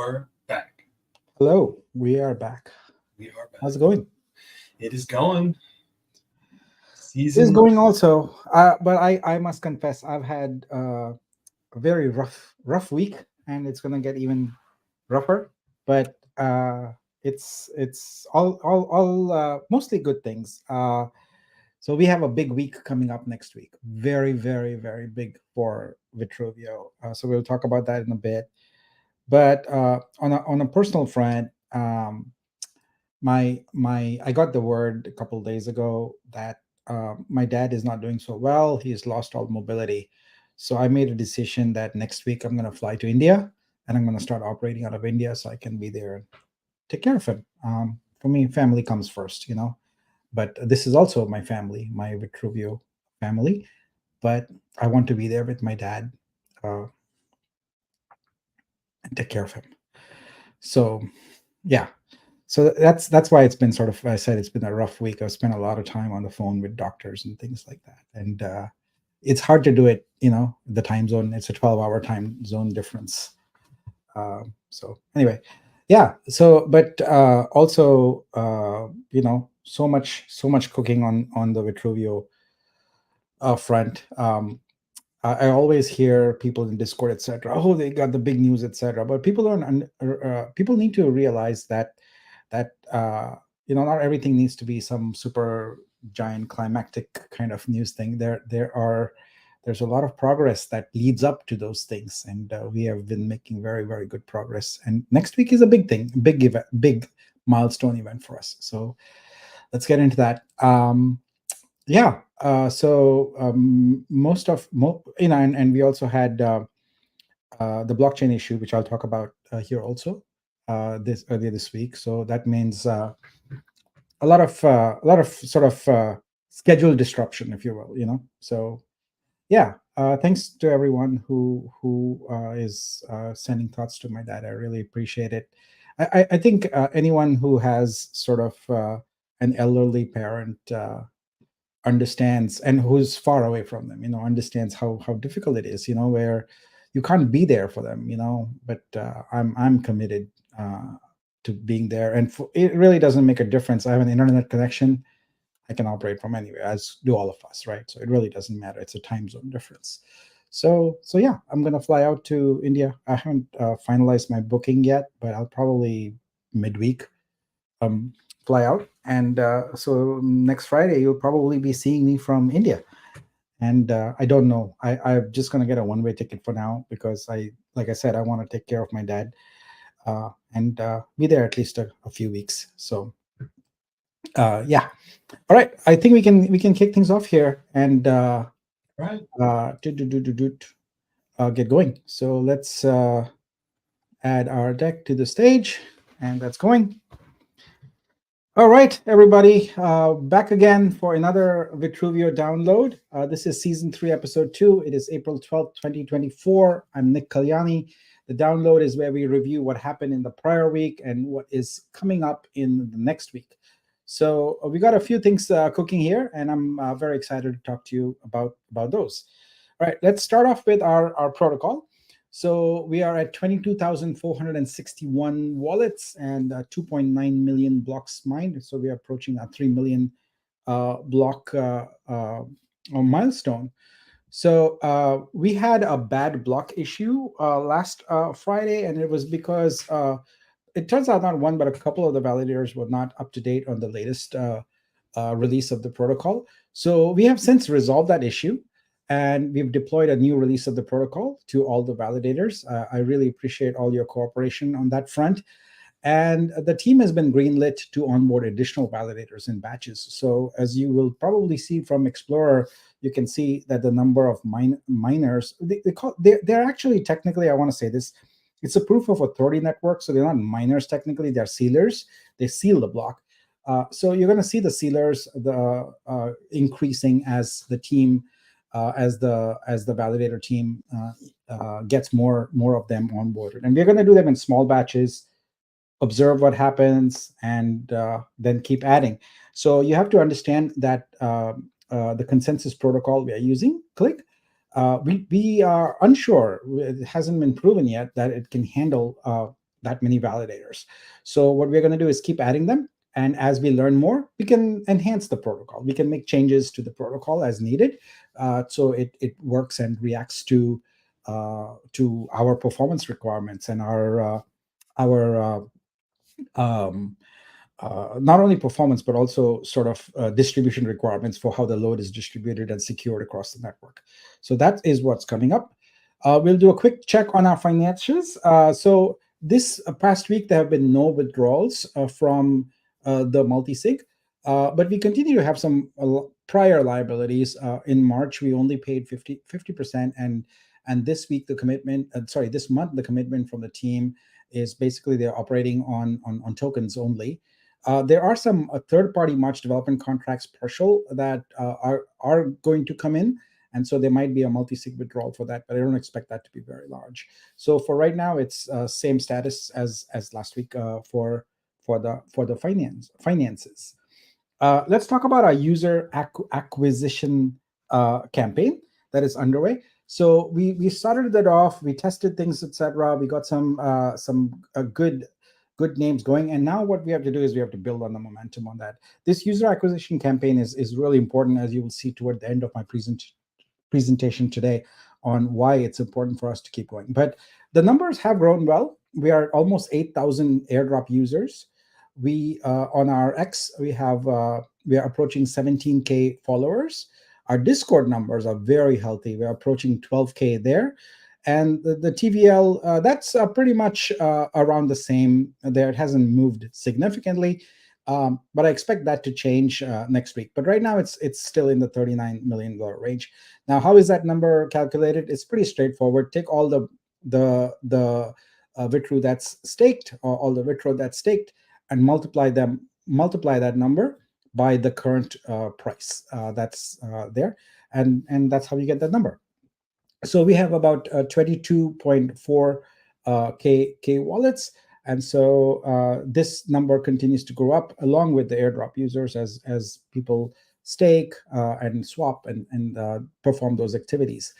are back. Hello, we are back. We are back. How's it going? It is going. It's Season. going also, but I must confess I've had a very rough week, and it's gonna get even rougher. But it's all mostly good things. So we have a big week coming up next week. Very big for Vitruveo. So we'll talk about that in a bit. But on a personal front, my I got the word a couple days ago that my dad is not doing so well. He's lost all mobility. So I made a decision that next week I'm going to fly to India, and I'm going to start operating out of India so I can be there and take care of him. For me, family comes first, But this is also my family, my Vitruvio family. But I want to be there with my dad uh, and take care of him. So yeah, so that's why it's been sort of, I said, it's been a rough week. I've spent a lot of time on the phone with doctors and things like that, and it's hard to do it, the time zone. It's a 12-hour time zone difference. So anyway, yeah, so but also so much cooking on the Vitruvio front. I always hear people in Discord, etc. Oh, they got the big news, etc. But people need to realize that not everything needs to be some super giant climactic kind of news thing. There's a lot of progress that leads up to those things, and we have been making very good progress. And next week is a big thing, big event, big milestone event for us. So let's get into that. Yeah. So and we also had the blockchain issue, which I'll talk about here also this earlier this week. So that means a lot of sort of schedule disruption, if you will. So yeah, thanks to everyone who is sending thoughts to my dad. I really appreciate it. I think anyone who has sort of an elderly parent understands, and who's far away from them, understands how difficult it is, where you can't be there for them, but I'm committed to being there, and it really doesn't make a difference. I have an internet connection. I can operate from anywhere, as do all of us, right? So it really doesn't matter. It's a time zone difference. So yeah, I'm gonna fly out to India. I haven't finalized my booking yet, but I'll probably midweek fly out, and so next Friday you'll probably be seeing me from India. And I don't know. I'm just gonna get a one-way ticket for now, because like I said, I want to take care of my dad and be there at least a few weeks. So yeah. All right. I think we can kick things off here and Right. get going. So let's add our deck to the stage, and that's going. All right, everybody, back again for another Vitruveo download. This is season 3, episode 2. It is April 12th, 2024. I'm Nick Kalyani. The download is where we review what happened in the prior week and what is coming up in the next week. So we got a few things cooking here, and I'm very excited to talk to you about those. All right, let's start off with our protocol. So we are at 22,461 wallets and 2.9 million blocks mined. So we are approaching a 3 million block milestone. So we had a bad block issue last Friday, and it was because it turns out not one, but a couple of the validators were not up to date on the latest release of the protocol. So we have since resolved that issue, and we've deployed a new release of the protocol to all the validators. I really appreciate all your cooperation on that front. And the team has been greenlit to onboard additional validators in batches. So as you will probably see from Explorer, you can see that the number of miners, they're actually, technically, I want to say this, it's a proof of authority network. So they're not miners technically, they're sealers. They seal the block. So you're going to see the sealers increasing as the team, as the validator team gets more of them onboarded. And we're going to do them in small batches, observe what happens, and then keep adding. So you have to understand that the consensus protocol we are using, Click, we are unsure. It hasn't been proven yet that it can handle that many validators. So what we're going to do is keep adding them. And as we learn more, we can enhance the protocol. We can make changes to the protocol as needed, so it works and reacts to our performance requirements and our not only performance, but also sort of distribution requirements for how the load is distributed and secured across the network. So that is what's coming up. We'll do a quick check on our financials. So this past week, there have been no withdrawals from the multi-sig, but we continue to have some prior liabilities. In March, we only paid 50%, and this week the commitment, this month the commitment from the team is basically they're operating on tokens only. There are some third-party March development contracts partial that are going to come in, and so there might be a multi-sig withdrawal for that, but I don't expect that to be very large. So for right now, it's same status as last week for the finances. Let's talk about our user acquisition campaign that is underway. So we started that off. We tested things, etc. We got some good names going, and now what we have to do is we have to build on the momentum on that. This user acquisition campaign is really important, as you will see toward the end of my presentation today, on why it's important for us to keep going. But the numbers have grown well. We are almost 8,000 airdrop users. We on our X we are approaching 17K followers. Our Discord numbers are very healthy. We're approaching 12K there. And the TVL, that's pretty much around the same there. It hasn't moved significantly, but I expect that to change next week. But right now, it's still in the $39 million range. Now, how is that number calculated? It's pretty straightforward. Take all the Vitru that's staked, or all the Vitru that's staked, and multiply that number by the current price that's there, and that's how you get that number. So we have about 22.4 K wallets, and so this number continues to go up along with the airdrop users as people stake and swap and perform those activities.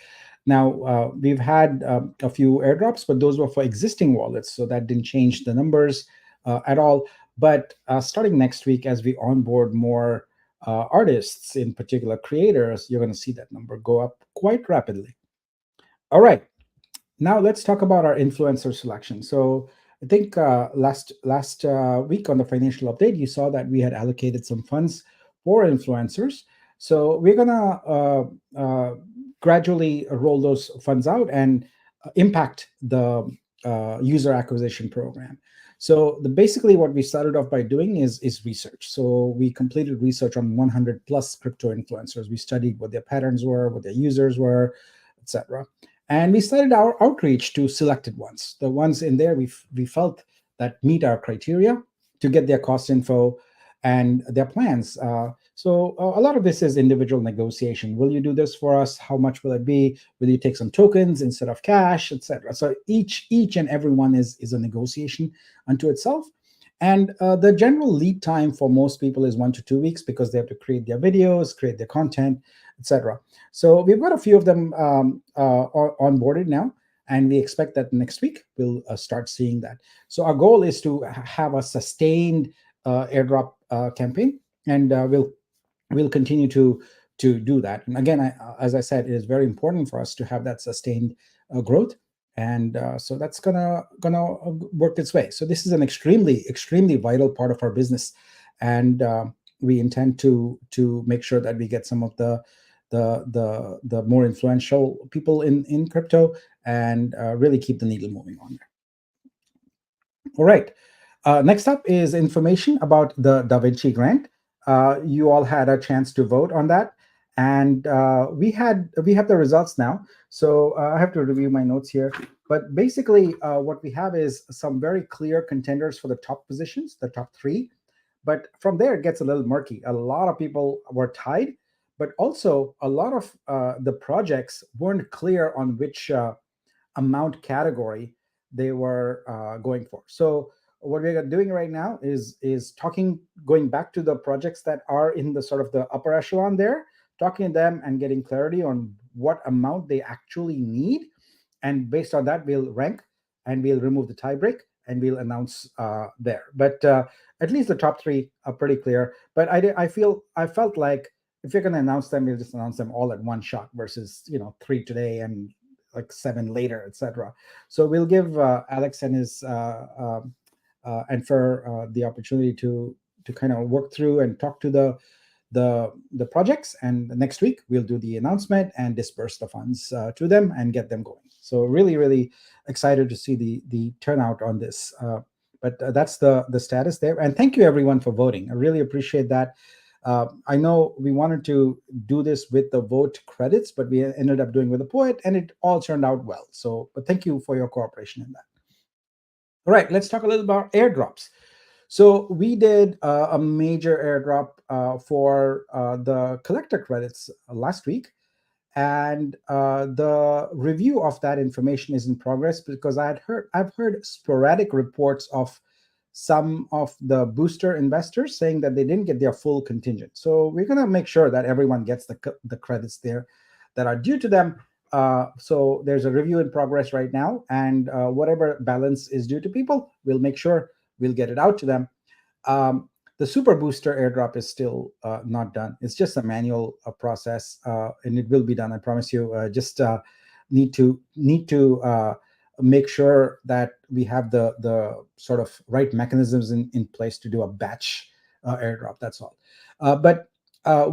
Now we've had a few airdrops, but those were for existing wallets, so that didn't change the numbers at all. But starting next week, as we onboard more artists, in particular creators, you're going to see that number go up quite rapidly. All right, now let's talk about our influencer selection. So I think last week on the financial update, you saw that we had allocated some funds for influencers. So we're gonna gradually roll those funds out and impact the user acquisition program. So basically what we started off by doing is research. So we completed research on 100 plus crypto influencers. We studied what their patterns were, what their users were, etc. And we started our outreach to selected ones, the ones in there we felt that meet our criteria, to get their cost info and their plans. So a lot of this is individual negotiation. Will you do this for us? How much will it be? Will you take some tokens instead of cash, etc.? So each and every one is a negotiation unto itself. And the general lead time for most people is 1 to 2 weeks, because they have to create their videos, create their content, etc. So we've got a few of them onboarded now, and we expect that next week we'll start seeing that. So our goal is to have a sustained airdrop campaign, and we'll continue to do that. And again, as I said, it is very important for us to have that sustained growth. And so that's gonna work its way. So this is an extremely vital part of our business, and we intend to make sure that we get some of the more influential people in crypto, and really keep the needle moving on there. All right. Next up is information about the Da Vinci grant. You all had a chance to vote on that, and we have the results now. So I have to review my notes here. But basically, what we have is some very clear contenders for the top positions, the top 3. But from there, it gets a little murky. A lot of people were tied, but also a lot of the projects weren't clear on which amount category they were going for. So what we're doing right now is going back to the projects that are in the sort of the upper echelon there, talking to them and getting clarity on what amount they actually need. And based on that, we'll rank and we'll remove the tie break, and we'll announce there. But at least the top 3 are pretty clear. But I felt like if you're going to announce them, we'll just announce them all at one shot versus 3 today and like 7 later, etc. So we'll give Alex and his and for the opportunity to kind of work through and talk to the projects, and next week we'll do the announcement and disperse the funds to them and get them going. So really excited to see the turnout on this. But that's the status there, and thank you everyone for voting. I really appreciate that. I know we wanted to do this with the vote credits, but we ended up doing with the poet, and it all turned out well. So, but thank you for your cooperation in that. All right, let's talk a little about airdrops. So we did a major airdrop for the collector credits last week, and the review of that information is in progress because I've heard sporadic reports of some of the booster investors saying that they didn't get their full contingent. So we're going to make sure that everyone gets the credits there that are due to them. So there's a review in progress right now, and whatever balance is due to people, we'll make sure we'll get it out to them. The super booster airdrop is still not done. It's just a manual process, and it will be done. I promise you. Just need to make sure that we have the sort of right mechanisms in place to do a batch airdrop. That's all. But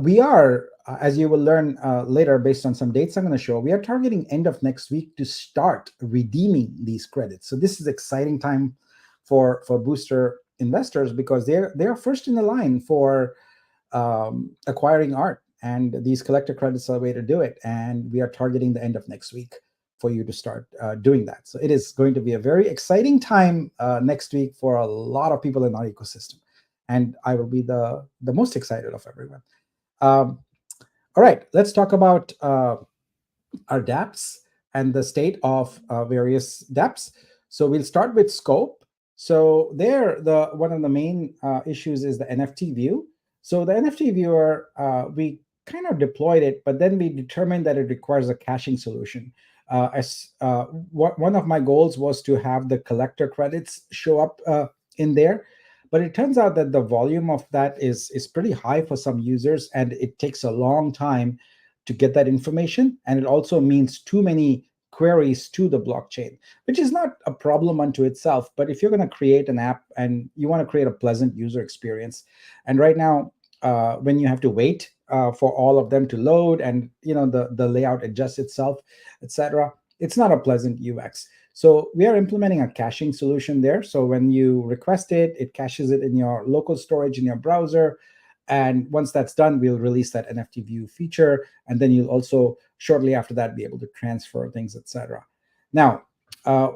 we are, as you will learn later, based on some dates I'm going to show, we are targeting end of next week to start redeeming these credits. So this is exciting time for booster investors because they're first in the line for acquiring art, and these collector credits are a way to do it. And we are targeting the end of next week for you to start doing that. So it is going to be a very exciting time next week for a lot of people in our ecosystem, and I will be the most excited of everyone. All right, let's talk about our dApps and the state of various dApps. So we'll start with Scope. So there, one of the main issues is the NFT view. So the NFT viewer, we kind of deployed it, but then we determined that it requires a caching solution. One of my goals was to have the collector credits show up in there, but it turns out that the volume of that is pretty high for some users, and it takes a long time to get that information, and it also means too many queries to the blockchain, which is not a problem unto itself. But if you're going to create an app and you want to create a pleasant user experience, and right now when you have to wait for all of them to load, and the layout adjusts itself, etc., it's not a pleasant UX. So we are implementing a caching solution there. So when you request it, it caches it in your local storage in your browser. And once that's done, we'll release that NFT view feature. And then you'll also shortly after that be able to transfer things, etc. Now,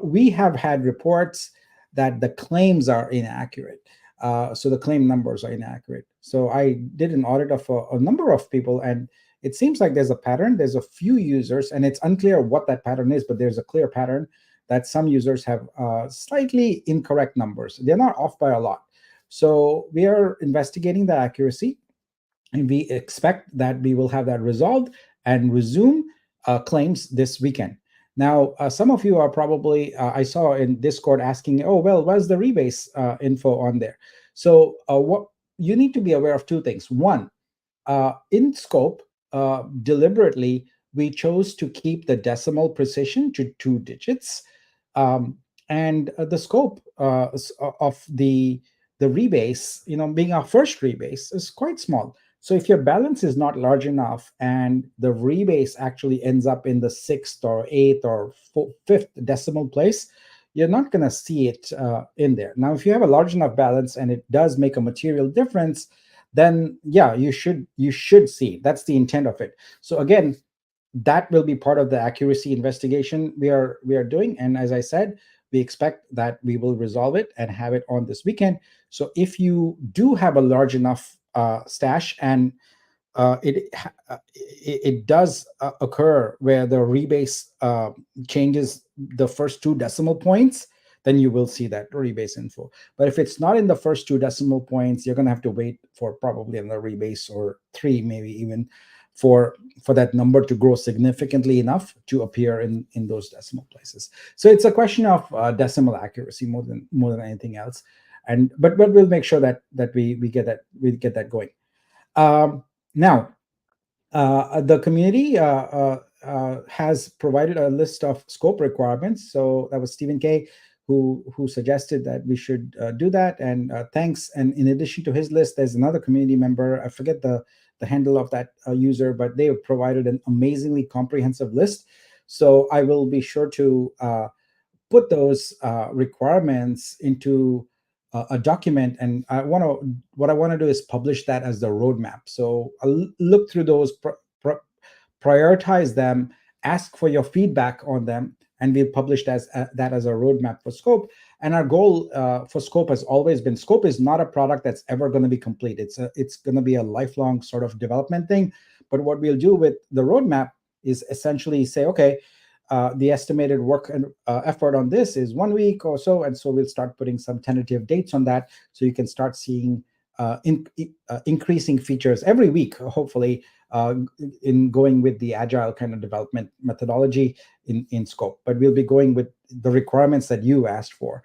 we have had reports that the claims are inaccurate. So the claim numbers are inaccurate. So I did an audit of a number of people, and it seems like there's a pattern. There's a few users, and it's unclear what that pattern is, but there's a clear pattern that some users have slightly incorrect numbers. They're not off by a lot. So we are investigating the accuracy, and we expect that we will have that resolved and resume claims this weekend. Now, some of you are probably, I saw in Discord asking, oh, well, what's the rebase info on there? So what you need to be aware of two things. One, in Scope, deliberately, we chose to keep the decimal precision to 2 digits. And the scope of the rebase, being our first rebase, is quite small. So if your balance is not large enough and the rebase actually ends up in the 6th or 8th or 5th decimal place, you're not going to see it in there. Now, if you have a large enough balance and it does make a material difference, then yeah, you should see it. That's the intent of it. So again, that will be part of the accuracy investigation we are doing. And as I said, we expect that we will resolve it and have it on this weekend. So if you do have a large enough stash and it does occur where the rebase changes the first 2 decimal points, then you will see that rebase info. But if it's not in the first 2 decimal points, you're going to have to wait for probably another rebase or 3, maybe even, for that number to grow significantly enough to appear in those decimal places. So it's a question of decimal accuracy more than anything else. And but we'll make sure that we get that going. Now, the community has provided a list of scope requirements. So that was Stephen K. who suggested that we should do that. And thanks. And in addition to his list, there's another community member. I forget the handle of that user, but they have provided an amazingly comprehensive list. So I will be sure to put those requirements into a document, and what I want to do is publish that as the roadmap. So I'll look through those, prioritize them, ask for your feedback on them, and we'll publish that as a roadmap for Scope. And our goal for Scope has always been, Scope is not a product that's ever going to be complete. It's going to be a lifelong sort of development thing. But what we'll do with the roadmap is essentially say, okay, the estimated work and effort on this is 1 week or so, and so we'll start putting some tentative dates on that, so you can start seeing increasing features every week, hopefully, in going with the agile kind of development methodology in Scope. But we'll be going with the requirements that you asked for.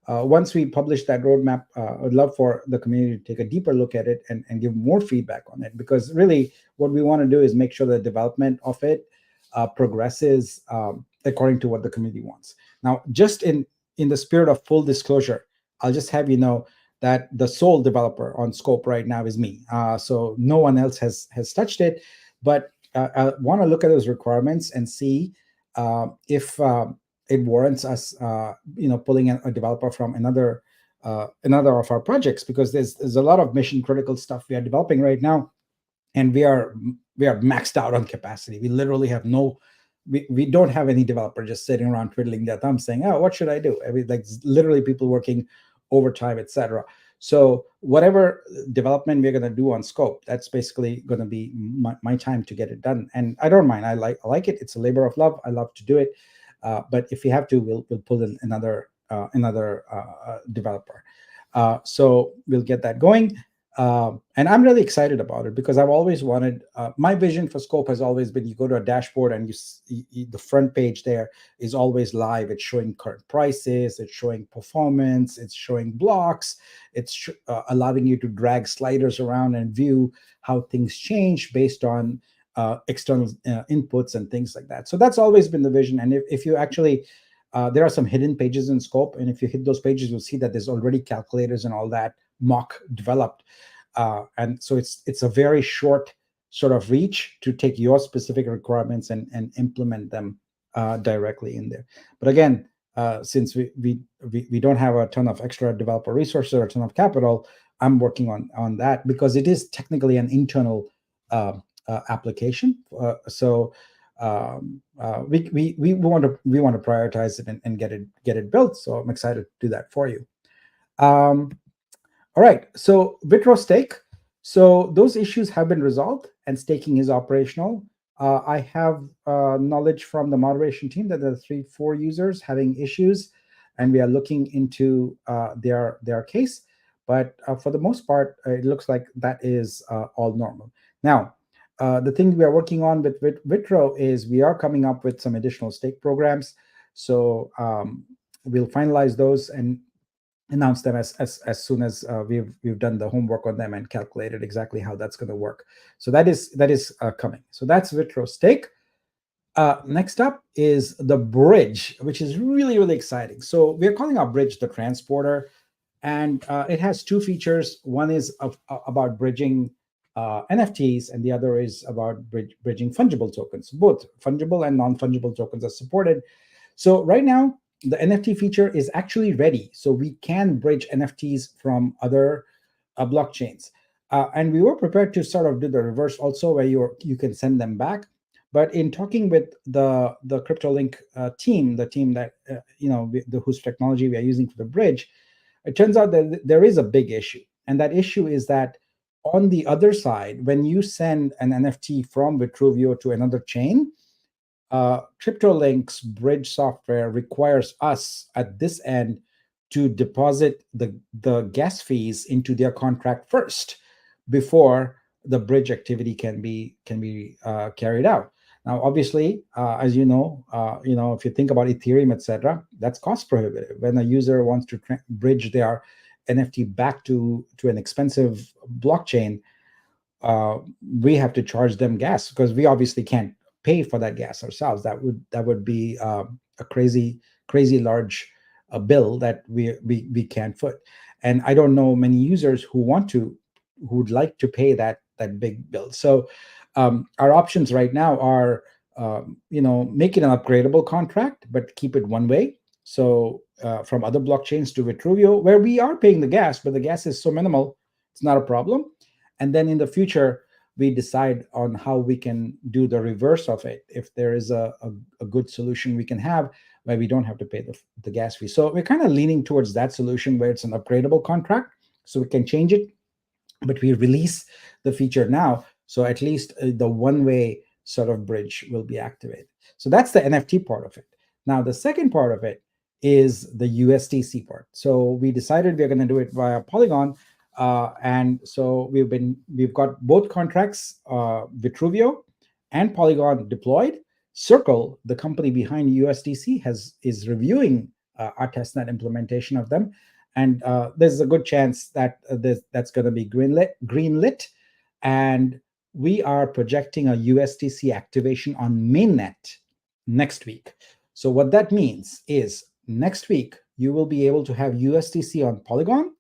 Once we publish that roadmap, I'd love for the community to take a deeper look at it and give more feedback on it, because really what we want to do is make sure the development of it progresses according to what the community wants. Now, just in the spirit of full disclosure, I'll just have you know that the sole developer on Scope right now is me. So no one else has touched it, but I want to look at those requirements and see if it warrants us, pulling a developer from another of our projects, because there's a lot of mission critical stuff we are developing right now, and we are maxed out on capacity. We literally have we don't have any developer just sitting around twiddling their thumbs saying, oh, what should I do? Like literally people working overtime, etc. So whatever development we're going to do on Scope, that's basically going to be my time to get it done. And I don't mind. I like it. It's a labor of love. I love to do it. But if we have to, we'll pull in another developer. So we'll get that going. And I'm really excited about it, because I've always wanted, my vision for Scope has always been, you go to a dashboard and the front page there is always live. It's showing current prices, it's showing performance, it's showing blocks, it's allowing you to drag sliders around and view how things change based on external inputs and things like that. So that's always been the vision. And if you actually, there are some hidden pages in Scope, and if you hit those pages, you'll see that there's already calculators and all that mock developed. And so it's a very short sort of reach to take your specific requirements and implement them directly in there. But again, since we don't have a ton of extra developer resources or a ton of capital, I'm working on that, because it is technically an internal application. So we want to prioritize it and get it built. So I'm excited to do that for you. All right, so Vitro stake. So those issues have been resolved and staking is operational. I have knowledge from the moderation team that there are 3-4 users having issues, and we are looking into their case. But for the most part, it looks like that is all normal. Now, the thing we are working on with Vitro is we are coming up with some additional stake programs. So we'll finalize those and announce them as soon as we've done the homework on them and calculated exactly how that's going to work. So that is coming. So that's Vitro stake. Next up is the bridge, which is really, really exciting. So we're calling our bridge the transporter, and it has 2 features. One is about bridging NFTs, and the other is about bridging fungible tokens. Both fungible and non-fungible tokens are supported. So right now, the NFT feature is actually ready. So we can bridge NFTs from other blockchains. And we were prepared to sort of do the reverse also, where you can send them back. But in talking with the CryptoLink team, the team that, whose technology we are using for the bridge, it turns out that there is a big issue. And that issue is that on the other side, when you send an NFT from Vitruveo to another chain, CryptoLink's bridge software requires us at this end to deposit the gas fees into their contract first before the bridge activity can be carried out. Now, obviously, as you know, if you think about Ethereum, etc., that's cost prohibitive. When a user wants to bridge their NFT back to an expensive blockchain, we have to charge them gas, because we obviously can't pay for that gas ourselves. That would be a crazy large bill that we can't foot. And I don't know many users who would like to pay that big bill. So our options right now are make it an upgradable contract, but keep it one way. So from other blockchains to Vitruveo, where we are paying the gas, but the gas is so minimal, it's not a problem. And then in the future, we decide on how we can do the reverse of it. If there is a good solution we can have where we don't have to pay the gas fee. So we're kind of leaning towards that solution where it's an upgradable contract, so we can change it, but we release the feature now. So at least the one-way sort of bridge will be activated. So that's the NFT part of it. Now, the second part of it is the USDC part. So we decided we're going to do it via Polygon. And so we've got both contracts, Vitruveo and Polygon, deployed. Circle, the company behind USDC, is reviewing our testnet implementation of them, and there's a good chance that that's going to be greenlit, and we are projecting a USDC activation on mainnet next week. So what that means is next week you will be able to have USDC on Polygon,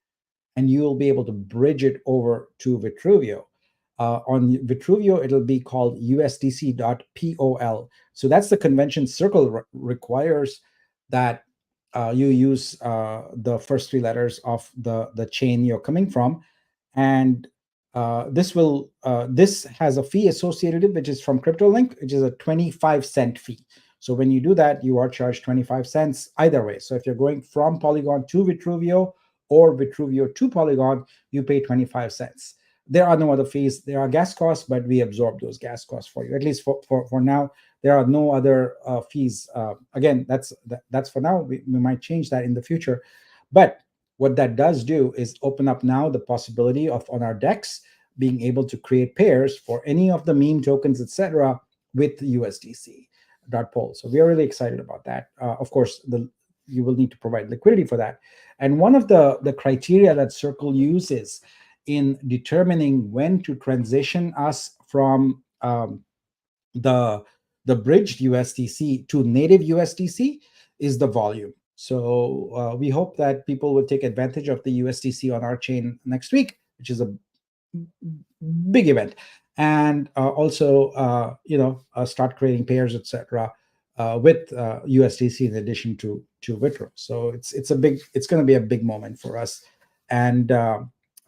and you will be able to bridge it over to Vitruveo. On Vitruveo, it'll be called USDC.pol. So that's the convention. Circle requires that you use the first three letters of the chain you're coming from, and this has a fee associated, which is from CryptoLink, which is a 25-cent fee. So when you do that, you are charged 25 cents either way. So if you're going from Polygon to Vitruveo or Vitruveo to Polygon, you pay 25 cents. There are no other fees. There are gas costs, but we absorb those gas costs for you. At least for now, there are no other fees. Again, that's for now. We might change that in the future. But what that does do is open up now the possibility of, on our DEX, being able to create pairs for any of the meme tokens, etc., with USDC.pol. So we are really excited about that. Of course, you will need to provide liquidity for that. And one of the criteria that Circle uses in determining when to transition us from the bridged USDC to native USDC is the volume. So we hope that people will take advantage of the USDC on our chain next week, which is a big event, and also start creating pairs, etc., with USDC in addition to Vitro. So it's going to be a big moment for us, and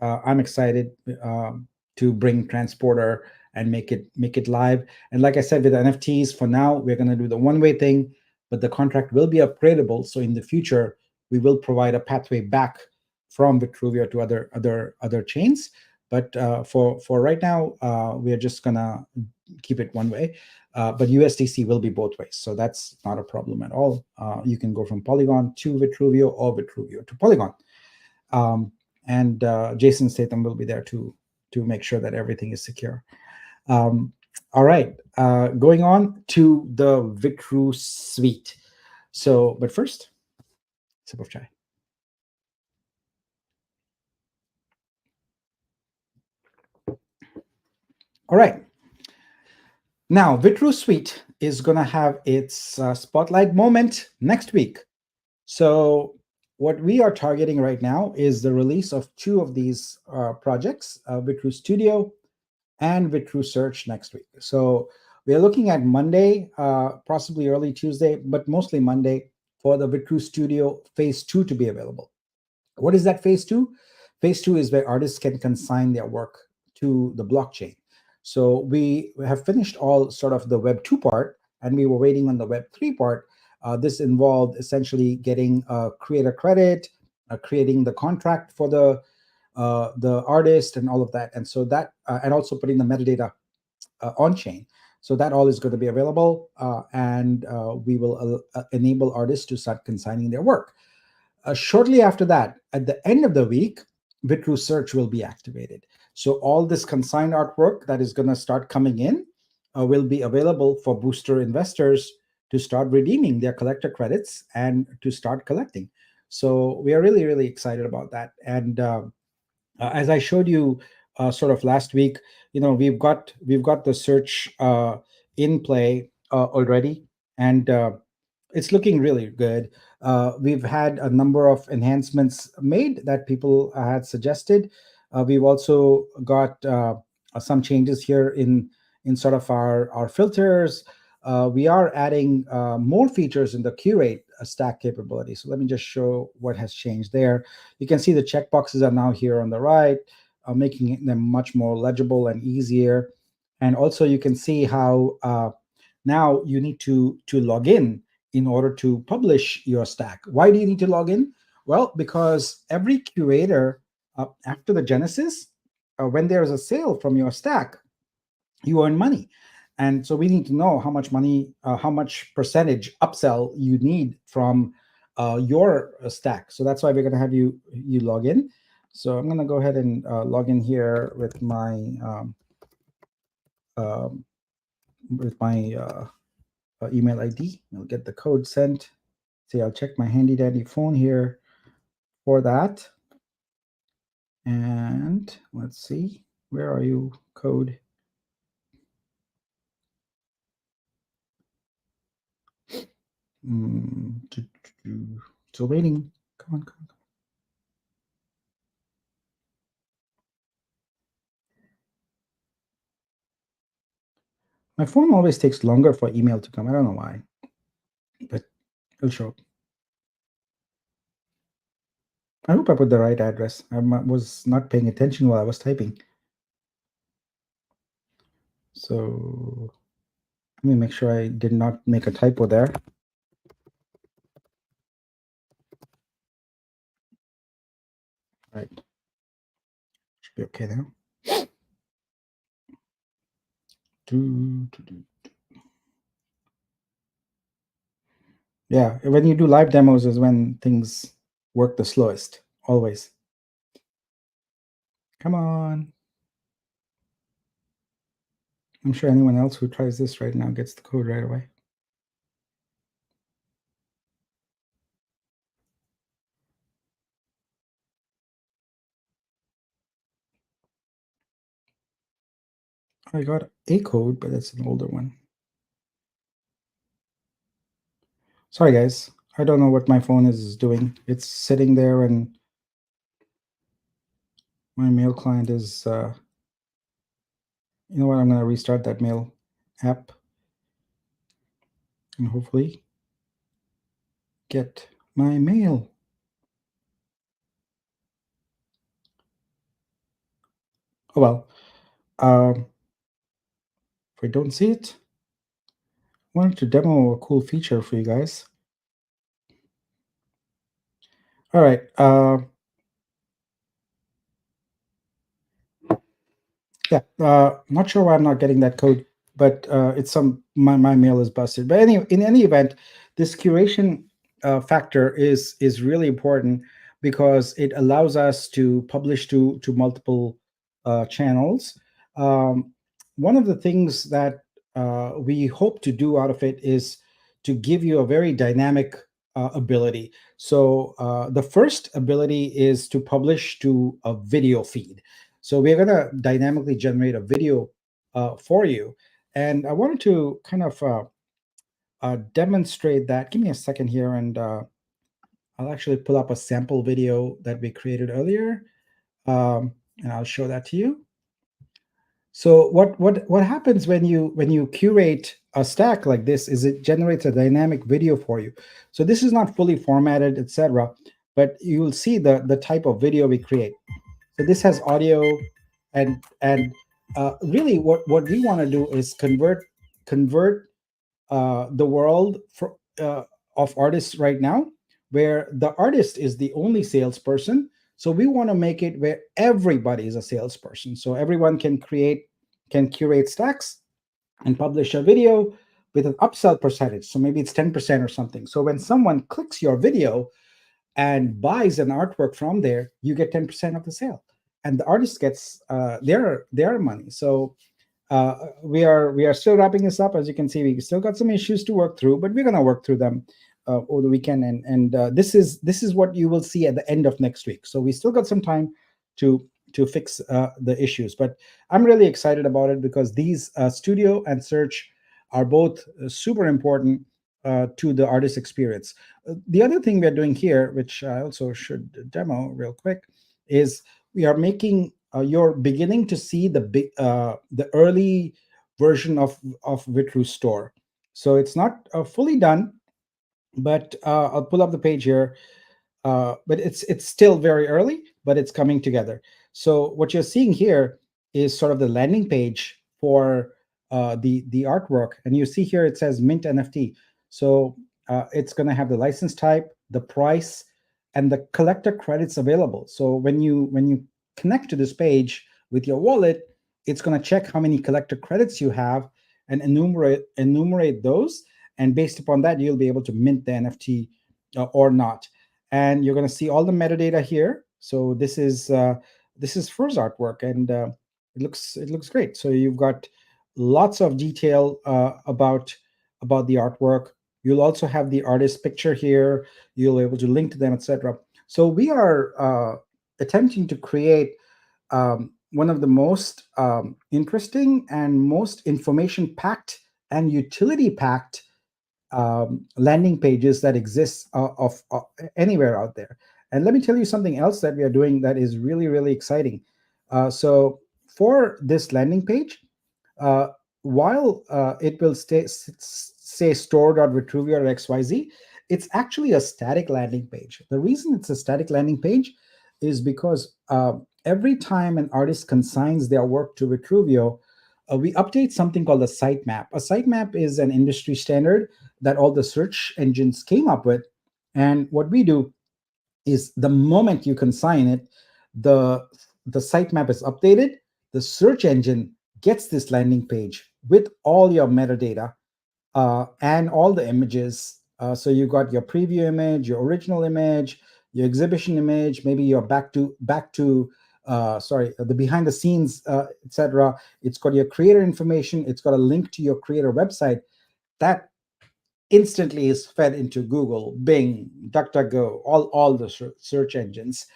I'm excited to bring Transporter and make it live. And like I said, with NFTs, for now we're going to do the one-way thing, but the contract will be upgradable. So in the future, we will provide a pathway back from Vitruveo to other chains. But for right now, we are just gonna keep it one way. But USDC will be both ways, so that's not a problem at all. You can go from Polygon to Vitruveo or Vitruveo to Polygon. And Jason Statham will be there to make sure that everything is secure. All right, going on to the Vitru suite. So, but first, sip of chai. All right. Now, Vitru Suite is going to have its spotlight moment next week. So what we are targeting right now is the release of two of these projects, Vitru Studio and Vitru Search next week. So we are looking at Monday, possibly early Tuesday, but mostly Monday, for the Vitru Studio Phase 2 to be available. What is that Phase 2? Phase 2 is where artists can consign their work to the blockchain. So we have finished all sort of the Web 2 part, and we were waiting on the Web 3 part. This involved essentially getting a creator credit, creating the contract for the artist, and all of that. And so that, and also putting the metadata on chain. So that all is going to be available, and we will enable artists to start consigning their work. Shortly after that, at the end of the week, Vitru Search will be activated. So all this consigned artwork that is going to start coming in will be available for booster investors to start redeeming their collector credits and to start collecting. So we are really, really excited about that. And as I showed you sort of last week, we've got the search in play already, and it's looking really good. We've had a number of enhancements made that people had suggested. We've also got some changes here in sort of our filters. We are adding more features in the curate stack capability. So let me just show what has changed there. You can see the checkboxes are now here on the right, making them much more legible and easier. And also you can see how now you need to log in order to publish your stack. Why do you need to log in? Well, because every curator after the genesis, when there's a sale from your stack, you earn money. And so we need to know how much money, how much percentage upsell you need from your stack. So that's why we're going to have you log in. So I'm going to go ahead and log in here with my email ID. I'll get the code sent. See, I'll check my handy dandy phone here for that. And let's see, where are you, code? Still waiting. Come on, come on. My phone always takes longer for email to come. I don't know why, but it'll show up. I hope I put the right address. I was not paying attention while I was typing. So let me make sure I did not make a typo there. All right. Should be okay now. Yeah, when you do live demos is when things work the slowest, always. Come on. I'm sure anyone else who tries this right now gets the code right away. I got a code, but it's an older one. Sorry, guys. I don't know what my phone is doing. It's sitting there and my mail client is, you know what? I'm going to restart that mail app and hopefully get my mail. Oh, well. If I don't see it, I wanted to demo a cool feature for you guys. All right. Yeah, not sure why I'm not getting that code, but it's my mail is busted. But in any event, this curation factor is really important because it allows us to publish to multiple channels. One of the things that we hope to do out of it is to give you a very dynamic ability. So the first ability is to publish to a video feed. So we're going to dynamically generate a video for you. And I wanted to kind of demonstrate that. Give me a second here, and I'll actually pull up a sample video that we created earlier, and I'll show that to you. So what happens when you curate a stack like this is it generates a dynamic video for you. So this is not fully formatted, etc., but you will see the type of video we create. So this has audio, and really what we want to do is convert the world of artists right now, where the artist is the only salesperson. So we want to make it where everybody is a salesperson. So everyone can curate stacks and publish a video with an upsell percentage. So maybe it's 10% or something. So when someone clicks your video and buys an artwork from there, you get 10% of the sale. and the artist gets their money. So we are still wrapping this up. As you can see, we still got some issues to work through, but we're going to work through them over the weekend. And this is what you will see at the end of next week. So we still got some time to fix the issues. But I'm really excited about it because these studio and search are both super important to the artist experience. The other thing we're doing here, which I also should demo real quick, is we are making you're beginning to see the early version of Vitru store. So it's not fully done, but I'll pull up the page here. But it's still very early, but it's coming together. So what you're seeing here is sort of the landing page for the artwork, and you see here it says Mint NFT. So it's going to have the license type, the price, and the collector credits available. So when you connect to this page with your wallet, it's going to check how many collector credits you have and enumerate those, and based upon that, you'll be able to mint the NFT or not. And you're going to see all the metadata here. So this is Fur's artwork, and it looks great. So you've got lots of detail about the artwork. You'll also have the artist picture here. You'll be able to link to them, etc. So we are attempting to create one of the most interesting and most information-packed and utility-packed landing pages that exists of anywhere out there. And let me tell you something else that we are doing that is really, really exciting. So for this landing page, while it will say store.vitruveo or XYZ, it's actually a static landing page. The reason it's a static landing page is because every time an artist consigns their work to Vitruveo, we update something called a sitemap. A sitemap is an industry standard that all the search engines came up with. And what we do is the moment you consign it, the sitemap is updated. The search engine gets this landing page with all your metadata and all the images. So you got your preview image, your original image, your exhibition image, maybe your back to the behind the scenes, etc. It's got your creator information. It's got a link to your creator website that instantly is fed into Google, Bing, DuckDuckGo, all the search engines,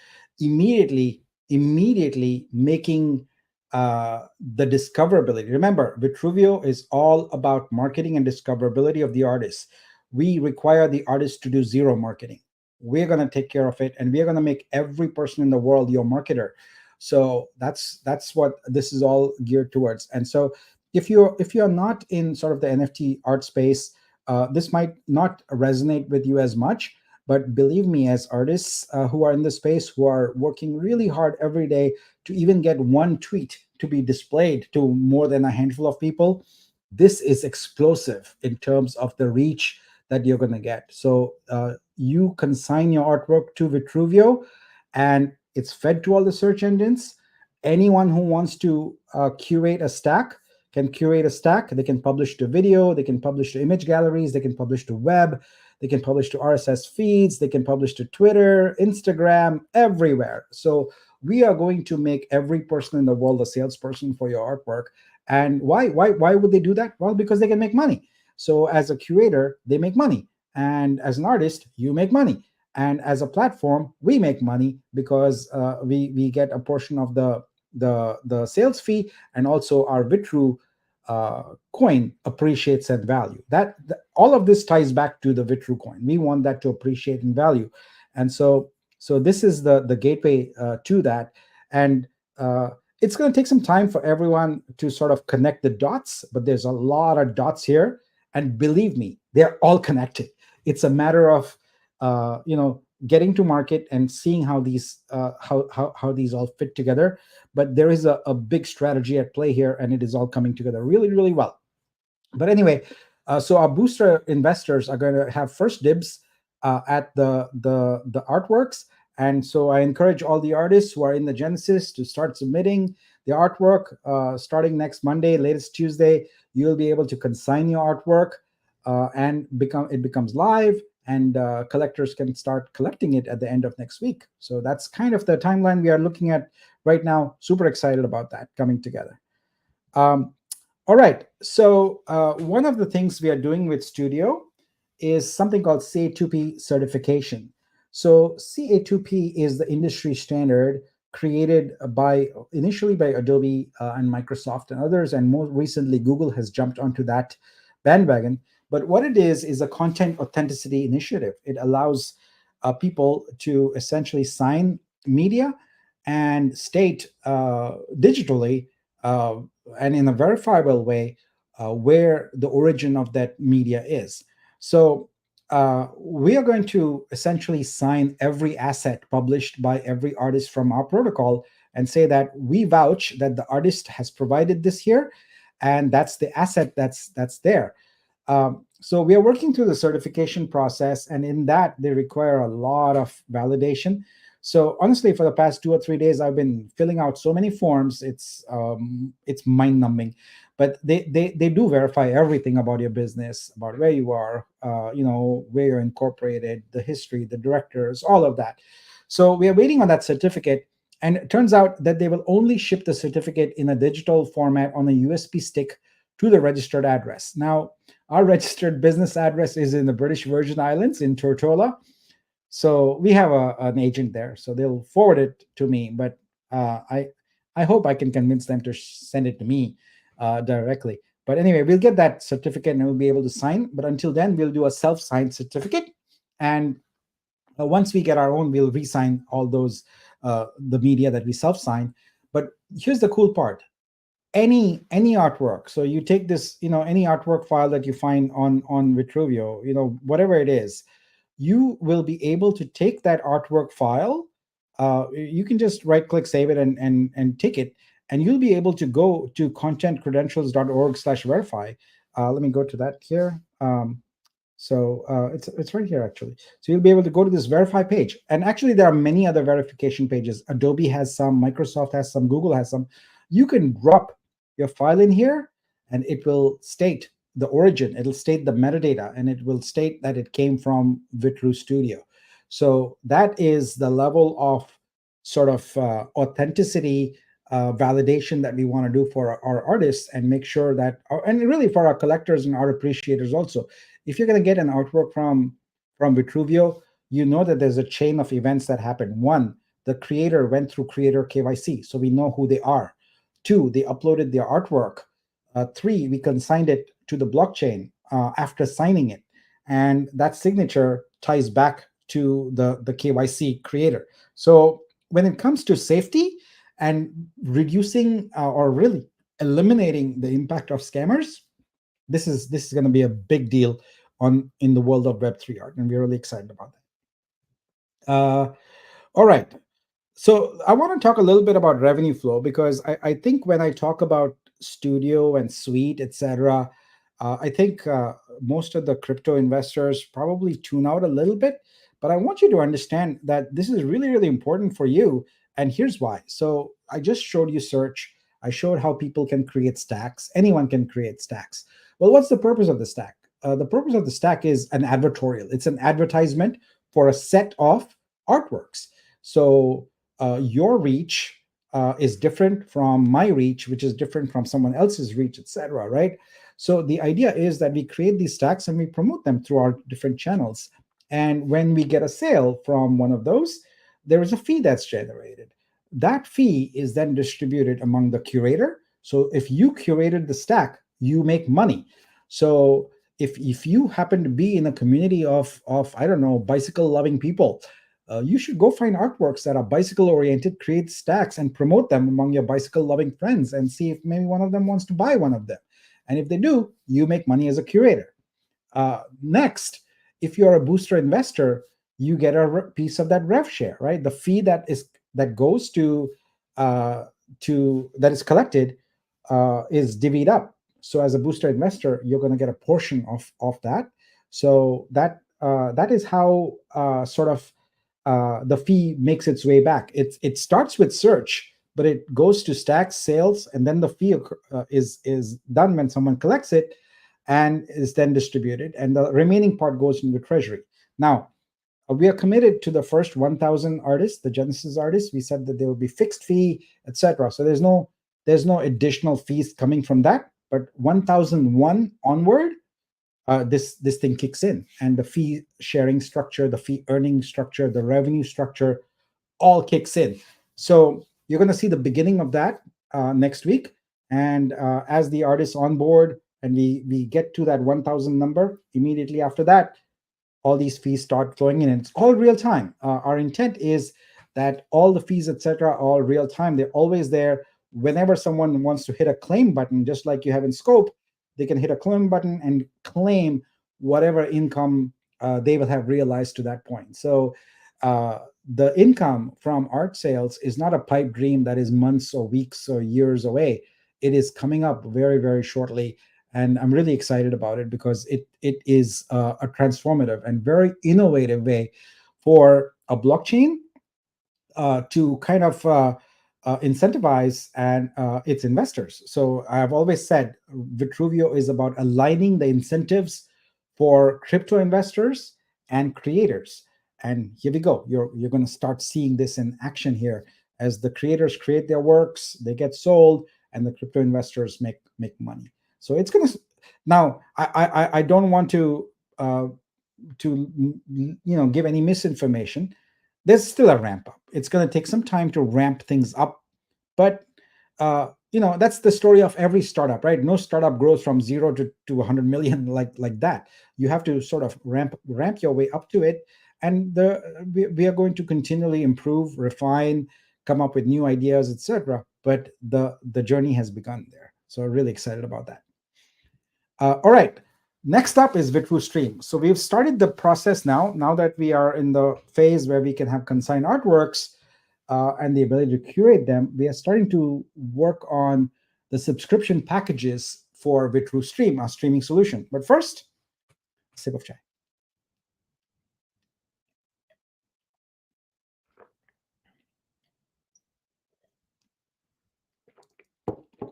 immediately making the discoverability. Remember, Vitruveo is all about marketing and discoverability of the artist. We require the artist to do zero marketing. We're going to take care of it, and we're going to make every person in the world your marketer. So that's what this is all geared towards. And so if you're not in sort of the NFT art space, this might not resonate with you as much. But believe me, as artists who are in the space, who are working really hard every day to even get one tweet to be displayed to more than a handful of people, this is explosive in terms of the reach that you're going to get. So you consign your artwork to Vitruveo, and it's fed to all the search engines. Anyone who wants to curate a stack can curate a stack. They can publish to video, they can publish to image galleries, they can publish to web, they can publish to RSS feeds, they can publish to Twitter, Instagram, everywhere. So we are going to make every person in the world a salesperson for your artwork. And why would they do that? Well, because they can make money. So as a curator, they make money. And as an artist, you make money. And as a platform, we make money because we get a portion of the sales fee, and also our Vitru coin appreciates in value. That all of this ties back to the Vitru coin. We want that to appreciate in value, and so this is the gateway to that. And it's going to take some time for everyone to sort of connect the dots, but there's a lot of dots here, and believe me, they're all connected. It's a matter of getting to market and seeing how these how these all fit together. But there is a big strategy at play here, and it is all coming together really, really well. But anyway, so our booster investors are going to have first dibs at the artworks. And so I encourage all the artists who are in the Genesis to start submitting the artwork starting next Monday, latest Tuesday. You'll be able to consign your artwork and it becomes live, and collectors can start collecting it at the end of next week. So that's kind of the timeline we are looking at right now, super excited about that coming together. All right. So one of the things we are doing with Studio is something called CA2P certification. So CA2P is the industry standard created initially by Adobe and Microsoft and others, and more recently Google has jumped onto that bandwagon. But what it is a content authenticity initiative. It allows people to essentially sign media and state digitally uh, and in a verifiable way where the origin of that media is. So we are going to essentially sign every asset published by every artist from our protocol and say that we vouch that the artist has provided this here, and that's the asset that's there. So we are working through the certification process, and in that they require a lot of validation. So honestly, for the past 2 or 3 days, I've been filling out so many forms. It's mind numbing, but they do verify everything about your business, about where you are, where you're incorporated, the history, the directors, all of that. So we are waiting on that certificate, and it turns out that they will only ship the certificate in a digital format on a USB stick to the registered address. Now, our registered business address is in the British Virgin Islands in Tortola. So we have an agent there, so they'll forward it to me. But I hope I can convince them to send it to me directly. But anyway, we'll get that certificate and we'll be able to sign. But until then, we'll do a self-signed certificate. And once we get our own, we'll re-sign all those the media that we self-sign. But here's the cool part: any artwork. So you take this, any artwork file that you find on Vitruveo, whatever it is, you will be able to take that artwork file. You can just right click, save it, and take it, and you'll be able to go to contentcredentials.org/verify. Let me go to that here. It's right here actually. So you'll be able to go to this verify page, and actually there are many other verification pages. Adobe has some, Microsoft has some, Google has some. You can drop your file in here, and it will state the origin. It'll state the metadata, and it will state that it came from Vitru Studio. So that is the level of sort of authenticity validation that we want to do for our artists, and make sure that, and really for our collectors and art appreciators also. If you're going to get an artwork from Vitruveo, you know that there's a chain of events that happen. One, the creator went through creator KYC, so we know who they are. Two, they uploaded their artwork. Three, we consigned it to the blockchain after signing it, and that signature ties back to the KYC creator. So when it comes to safety and reducing or really eliminating the impact of scammers, this is going to be a big deal in the world of Web3 art, and we're really excited about that. All right. So I want to talk a little bit about revenue flow, because I think when I talk about Studio and Suite, etc., I think most of the crypto investors probably tune out a little bit. But I want you to understand that this is really, really important for you. And here's why. So I just showed you search. I showed how people can create stacks. Anyone can create stacks. Well, what's the purpose of the stack? The purpose of the stack is an advertorial. It's an advertisement for a set of artworks. So your reach is different from my reach, which is different from someone else's reach, etc. Right? So the idea is that we create these stacks and we promote them through our different channels. And when we get a sale from one of those, there is a fee that's generated. That fee is then distributed among the curator. So if you curated the stack, you make money. So if you happen to be in a community of I don't know, bicycle loving people, you should go find artworks that are bicycle oriented, create stacks, and promote them among your bicycle loving friends, and see if maybe one of them wants to buy one of them. And if they do, you make money as a curator. Next, if you're a booster investor, you get a piece of that rev share, right? The fee that goes to that is collected is divvied up. So as a booster investor, you're going to get a portion of that. So that is how sort of the fee makes its way back. It starts with search, but it goes to stacks, sales, and then the fee is done when someone collects it and is then distributed, and the remaining part goes into treasury. Now, we are committed to the first 1,000 artists, the Genesis artists. We said that there will be fixed fee, etc. So there's no additional fees coming from that. But 1,001 onward, this thing kicks in, and the fee sharing structure, the fee earning structure, the revenue structure, all kicks in. So you're going to see the beginning of that next week. And as the artists onboard and we get to that 1,000 number, immediately after that, all these fees start flowing in, and it's all real time. Our intent is that all the fees, etc., are all real time. They're always there. Whenever someone wants to hit a claim button, just like you have in Scope, they can hit a claim button and claim whatever income they will have realized to that point. So the income from art sales is not a pipe dream that is months or weeks or years away. It is coming up very, very shortly. And I'm really excited about it because it is a transformative and very innovative way for a blockchain to kind of incentivize and its investors. So I've always said Vitruveo is about aligning the incentives for crypto investors and creators. And here we go. You're going to start seeing this in action here as the creators create their works, they get sold, and the crypto investors make money. So it's going to now. I don't want to give any misinformation. There's still a ramp up. It's going to take some time to ramp things up, but that's the story of every startup, right? No startup grows from 0 to 100 million like that. You have to sort of ramp your way up to it, and we are going to continually improve, refine, come up with new ideas, etc. But the journey has begun there, so I'm really excited about that. All right. Next up is Vitrustream. So we've started the process now that we are in the phase where we can have consigned artworks and the ability to curate them. We are starting to work on the subscription packages for Vitrustream, our streaming solution. But first, a sip of chai.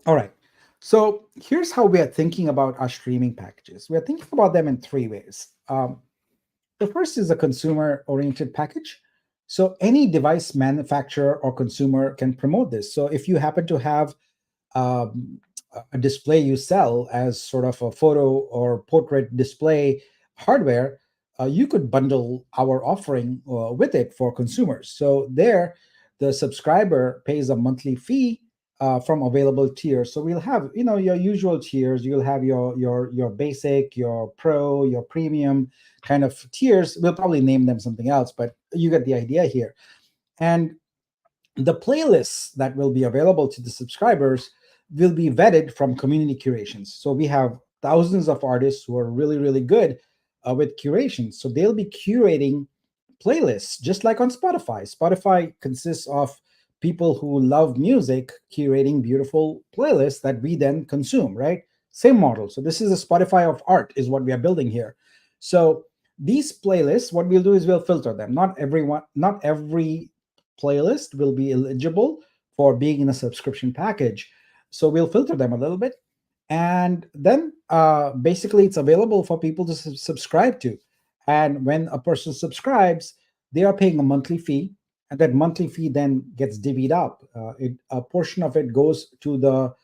All right. So here's how we are thinking about our streaming packages. We are thinking about them in three ways. The first is a consumer-oriented package. So any device manufacturer or consumer can promote this. So if you happen to have a display you sell as sort of a photo or portrait display hardware, you could bundle our offering with it for consumers. So there, the subscriber pays a monthly fee from available tiers. So we'll have your usual tiers. You'll have your basic, your pro, your premium kind of tiers. We'll probably name them something else, but you get the idea here. And the playlists that will be available to the subscribers will be vetted from community curations. So we have thousands of artists who are really, really good with curation. So they'll be curating playlists just like on Spotify. Spotify consists of people who love music curating beautiful playlists that we then consume, right? Same model. So this is a Spotify of art is what we are building here. So these playlists, what we'll do is we'll filter them. Not every playlist will be eligible for being in a subscription package. So we'll filter them a little bit. And then basically it's available for people to subscribe to. And when a person subscribes, they are paying a monthly fee. And that monthly fee then gets divvied up. A portion of it goes to the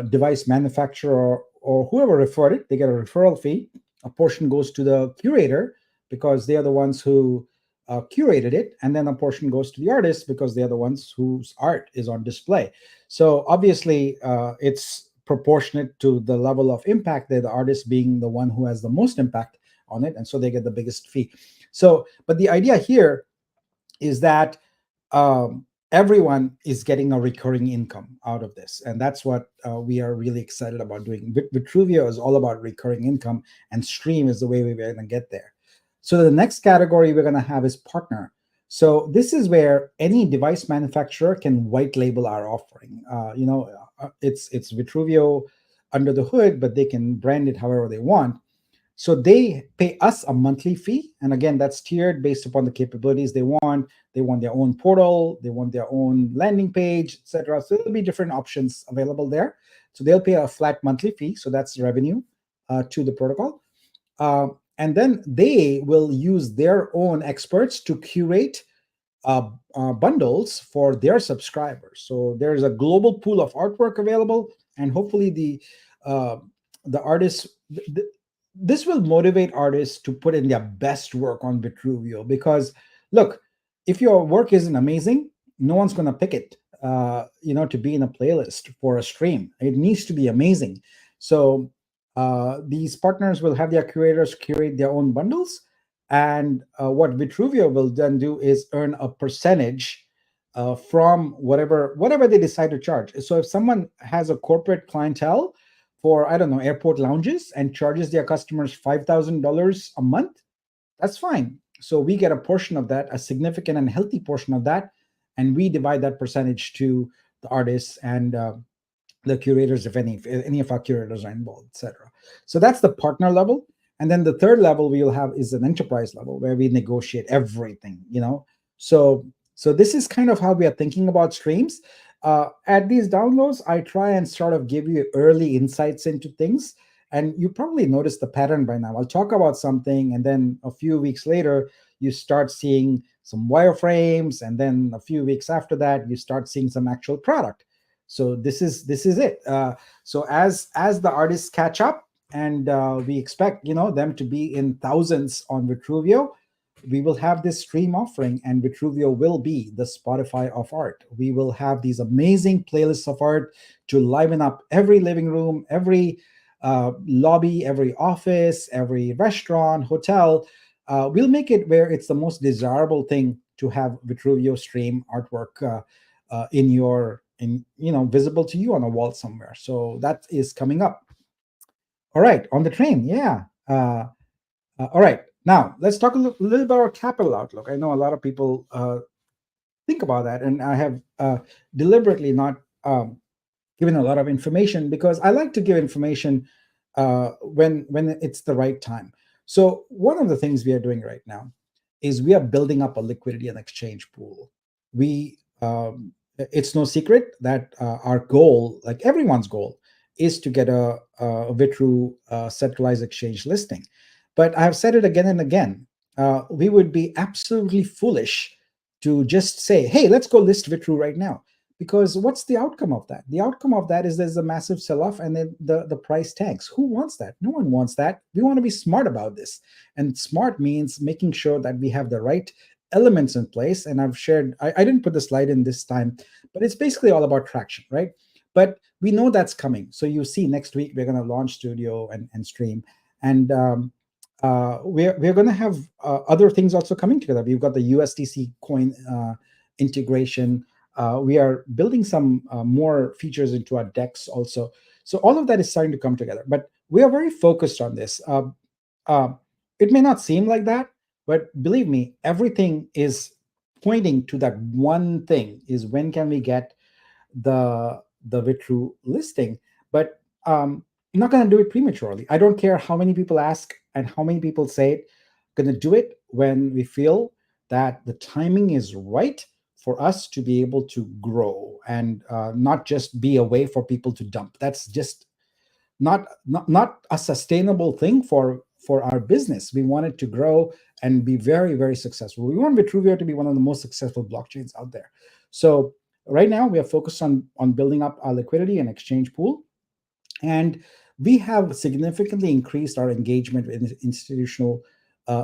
device manufacturer or whoever referred it. They get a referral fee. A portion goes to the curator because they are the ones who curated it, and then a portion goes to the artists because they are the ones whose art is on display. So obviously, it's proportionate to the level of impact that the artist being the one who has the most impact on it, and so they get the biggest fee. So, but the idea here is that everyone is getting a recurring income out of this, and that's what we are really excited about doing. Vitruveo is all about recurring income, and Stream is the way we're going to get there. So the next category we're going to have is partner. So this is where any device manufacturer can white label our offering. It's Vitruveo under the hood, but they can brand it however they want. So they pay us a monthly fee. And again, that's tiered based upon the capabilities they want. They want their own portal, they want their own landing page, etc. So there'll be different options available there. So they'll pay a flat monthly fee. So that's revenue to the protocol. and then they will use their own experts to curate bundles for their subscribers. So there's a global pool of artwork available, and hopefully uh, the artists. This will motivate artists to put in their best work on Vitruveo, because look, if your work isn't amazing, no one's going to pick it. To be in a playlist for a stream, it needs to be amazing. So these partners will have their curators curate their own bundles, and what Vitruveo will then do is earn a percentage from whatever they decide to charge. So if someone has a corporate clientele for, I don't know, airport lounges and charges their customers $5,000 a month, that's fine. So we get a portion of that, a significant and healthy portion of that, and we divide that percentage to the artists and the curators, if any of our curators are involved, etc. So that's the partner level. And then the third level we will have is an enterprise level, where we negotiate everything. So this is kind of how we are thinking about streams. At these downloads, I try and sort of give you early insights into things, and you probably noticed the pattern by now. I'll talk about something, and then a few weeks later you start seeing some wireframes, and then a few weeks after that you start seeing some actual product. So this is it. So as the artists catch up, and we expect them to be in thousands on Vitruveo, we will have this stream offering, and Vitruveo will be the Spotify of art. We will have these amazing playlists of art to liven up every living room, every lobby, every office, every restaurant, hotel. We'll make it where it's the most desirable thing to have Vitruveo stream artwork visible to you on a wall somewhere. So that is coming up. All right, on the train, yeah. All right, now let's talk a little about our capital outlook. I know a lot of people think about that, and I have deliberately not given a lot of information, because I like to give information when it's the right time. So one of the things we are doing right now is we are building up a liquidity and exchange pool. It's no secret that our goal, like everyone's goal, is to get a Vitru centralized exchange listing. But I have said it again and again. We would be absolutely foolish to just say, "Hey, let's go list Vitru right now," because what's the outcome of that? The outcome of that is there's a massive sell-off, and then the price tanks. Who wants that? No one wants that. We want to be smart about this, and smart means making sure that we have the right elements in place. And I've shared, I didn't put the slide in this time, but it's basically all about traction, right? But we know that's coming. So you see next week we're going to launch Studio and Stream, and we're going to have other things also coming together. We've got the USDC coin integration. We are building some more features into our decks also. So all of that is starting to come together. But we are very focused on this. It may not seem like that, but believe me, everything is pointing to that one thing: is when can we get the Vitru listing? But I'm not going to do it prematurely. I don't care how many people ask and how many people say it. I'm going to do it when we feel that the timing is right for us to be able to grow, and not just be a way for people to dump. That's just not a sustainable thing for our business. We want it to grow and be very, very successful. We want Vitruveo to be one of the most successful blockchains out there. So right now we are focused on building up our liquidity and exchange pool, and we have significantly increased our engagement with institutional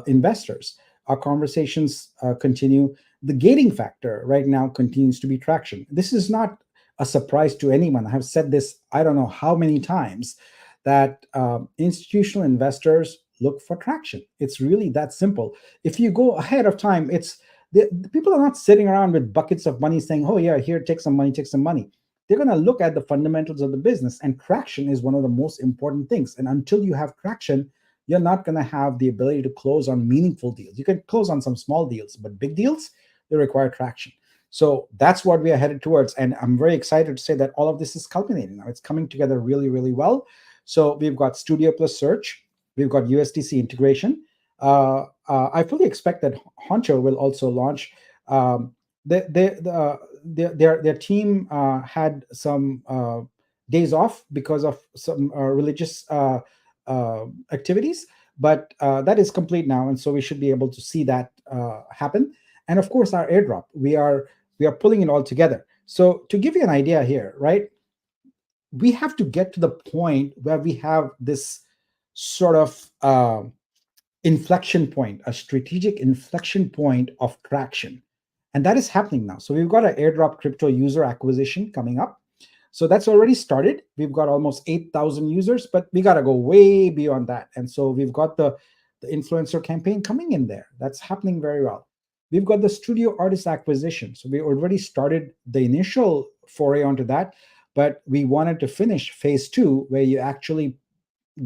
investors. Our conversations continue. The gating factor right now continues to be traction. This is not a surprise to anyone. I have said this, I don't know how many times, that institutional investors look for traction. It's really that simple. If you go ahead of time, the people are not sitting around with buckets of money saying, "Oh yeah, here, take some money, take some money." They're going to look at the fundamentals of the business, and traction is one of the most important things. And until you have traction, you're not going to have the ability to close on meaningful deals. You can close on some small deals, but big deals, they require traction. So that's what we are headed towards. And I'm very excited to say that all of this is culminating now. It's coming together really, really well. So we've got Studio plus Search. We've got USDC integration. I fully expect that Honcho will also launch. Their team had some days off because of some religious activities, but that is complete now, and so we should be able to see that happen. And of course, our airdrop, we are pulling it all together. So to give you an idea here, right, we have to get to the point where we have this sort of inflection point, a strategic inflection point of traction. And that is happening now. So we've got an airdrop crypto user acquisition coming up. So that's already started. We've got almost 8,000 users, but we got to go way beyond that. And so we've got the influencer campaign coming in there. That's happening very well. We've got the studio artist acquisition. So we already started the initial foray onto that, but we wanted to finish phase 2, where you actually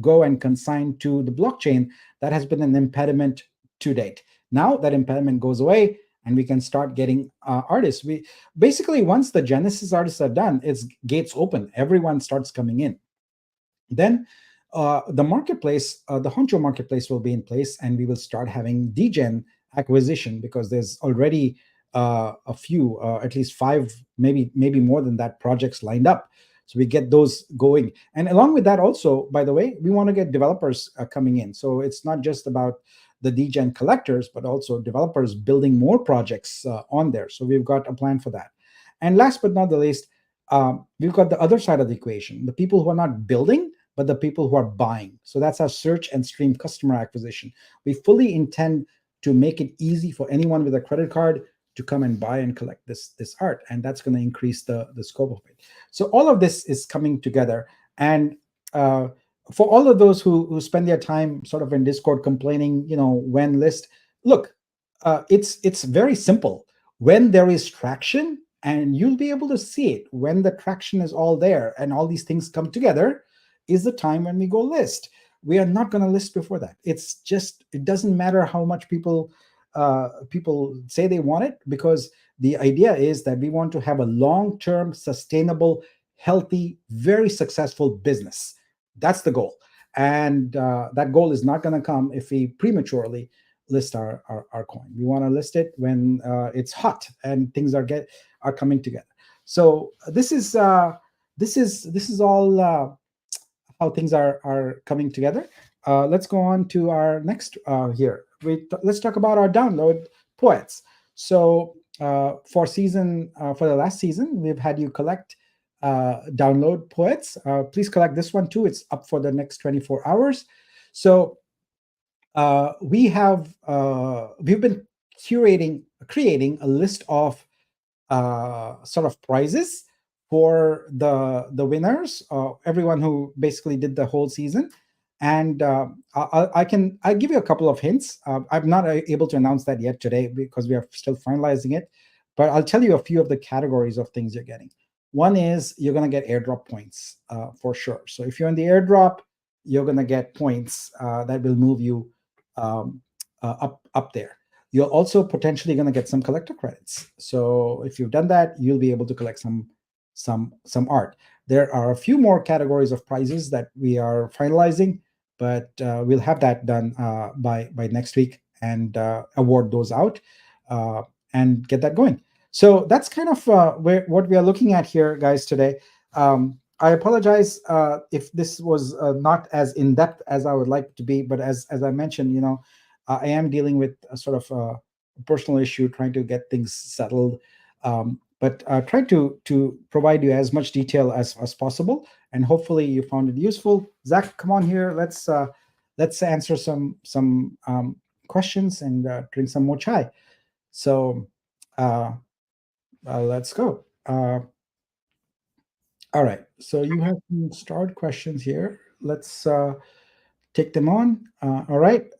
go and consign to the blockchain. That has been an impediment to date. Now that impediment goes away, and we can start getting artists. We basically, once the Genesis artists are done, it's gates open. Everyone starts coming in. Then the marketplace, the Honcho marketplace, will be in place, and we will start having degen acquisition, because there's already a few, at least 5, maybe more than that, projects lined up. So we get those going. And along with that also, by the way, we want to get developers coming in. So it's not just about the degen collectors, but also developers building more projects on there. So we've got a plan for that. And last but not the least, we've got the other side of the equation, the people who are not building, but the people who are buying. So that's our search and stream customer acquisition. We fully intend to make it easy for anyone with a credit card to come and buy and collect this art, and that's going to increase the scope of it. So all of this is coming together, and for all of those who spend their time sort of in Discord complaining, when list, look, it's very simple. When there is traction, and you'll be able to see it when the traction is all there and all these things come together, is the time when we go list. We are not going to list before that. It doesn't matter how much people say they want it, because the idea is that we want to have a long-term, sustainable, healthy, very successful business. That's the goal. And that goal is not going to come if we prematurely list our coin. We want to list it when it's hot and things are coming together. So this is all how things are coming together. Let's go on to our next here. Let's talk about our download poets. So for the last season, we've had you collect download poets. Please collect this one too. It's up for the next 24 hours. So we've been creating a list of sort of prizes for the winners, everyone who basically did the whole season. And I'll give you a couple of hints. I'm not able to announce that yet today, because we are still finalizing it, but I'll tell you a few of the categories of things you're getting. One is you're going to get airdrop points for sure. So if you're in the airdrop, you're going to get points that will move you up there. You're also potentially going to get some collector credits. So if you've done that, you'll be able to collect some art. There are a few more categories of prizes that we are finalizing, but we'll have that done by next week, and award those out and get that going. So that's kind of what we are looking at here, guys, today. I apologize if this was not as in-depth as I would like to be, but as I mentioned, I am dealing with a sort of a personal issue, trying to get things settled. But try to provide you as much detail as possible, and hopefully you found it useful. Zach, come on here. Let's answer some questions and drink some more chai. So let's go. All right. So you have some starred questions here. Let's take them on. All right.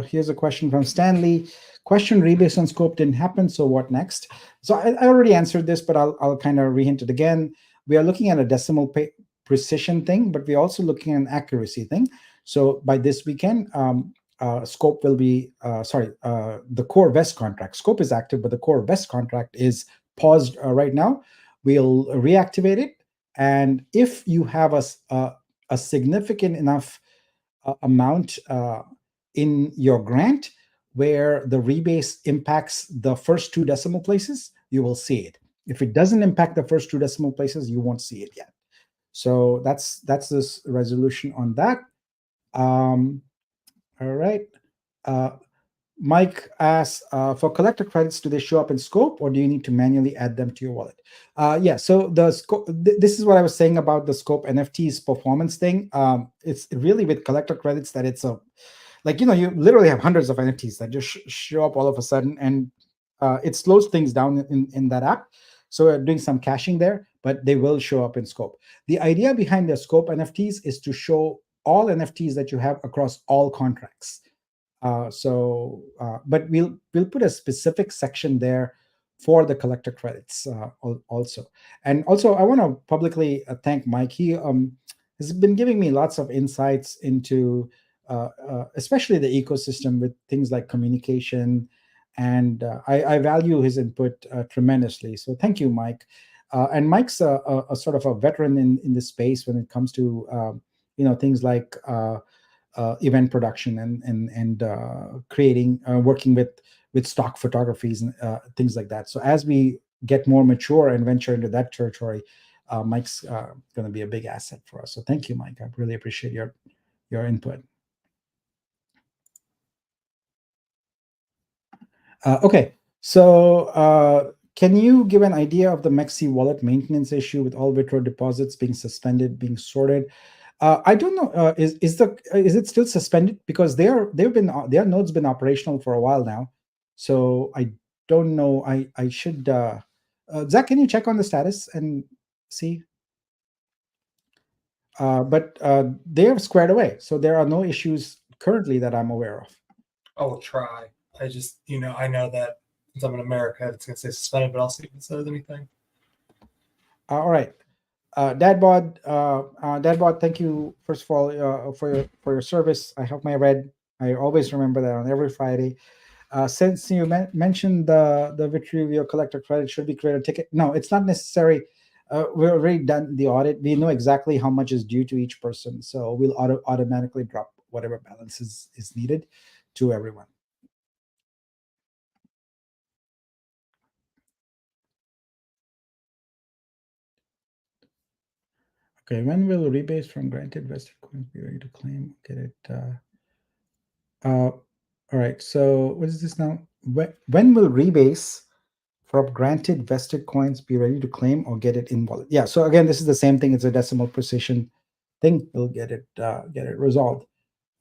Here's a question from Stanley. Question: rebase on scope didn't happen, so what next? So I already answered this, but I'll kind of rehint it again. We are looking at a decimal precision thing, but we're also looking at an accuracy thing. So by this weekend, scope will be, the core vest contract. Scope is active, but the core vest contract is paused right now. We'll reactivate it. And if you have a significant enough amount in your grant where the rebase impacts the first 2 decimal places, you will see it. If it doesn't impact the first 2 decimal places, you won't see it yet. So that's this resolution on that. All right. Mike asks, for collector credits, do they show up in scope, or do you need to manually add them to your wallet? Yeah, so the scope, this is what I was saying about the scope NFTs performance thing. It's really with collector credits that it's like, you literally have hundreds of NFTs that just show up all of a sudden, and it slows things down in that app. So we're doing some caching there, but they will show up in scope. The idea behind the scope NFTs is to show all NFTs that you have across all contracts. But we'll put a specific section there for the collector credits also. And also, I want to publicly thank Mike. He has been giving me lots of insights into, especially the ecosystem with things like communication, and I value his input tremendously. So thank you, Mike. And Mike's a sort of a veteran in this space when it comes to things like event production and creating, working with stock photographies and things like that. So as we get more mature and venture into that territory, Mike's going to be a big asset for us. So thank you, Mike. I really appreciate your input. Okay, so can you give an idea of the Mexi wallet maintenance issue with all Vitro deposits being suspended, being sorted? I don't know. Is it still suspended? Because their node's been operational for a while now, so I don't know. I should. Zach, can you check on the status and see? But they are squared away, so there are no issues currently that I'm aware of. I will try. I just, I know that since I'm in America, it's going to say suspended, but I'll see if it says anything. All right. Dadbot, thank you first of all for your service. I have my red. I always remember that on every Friday. Since you mentioned the Vitruveo collector credit, should we create a ticket? No, it's not necessary. We've already done the audit. We know exactly how much is due to each person, so we'll automatically drop whatever balance is needed to everyone. Okay, when will rebase from granted vested coins be ready to claim? Get it? All right. So what is this now? When will rebase from granted vested coins be ready to claim or get it in wallet? Yeah. So again, this is the same thing. It's a decimal precision thing. We'll get it resolved.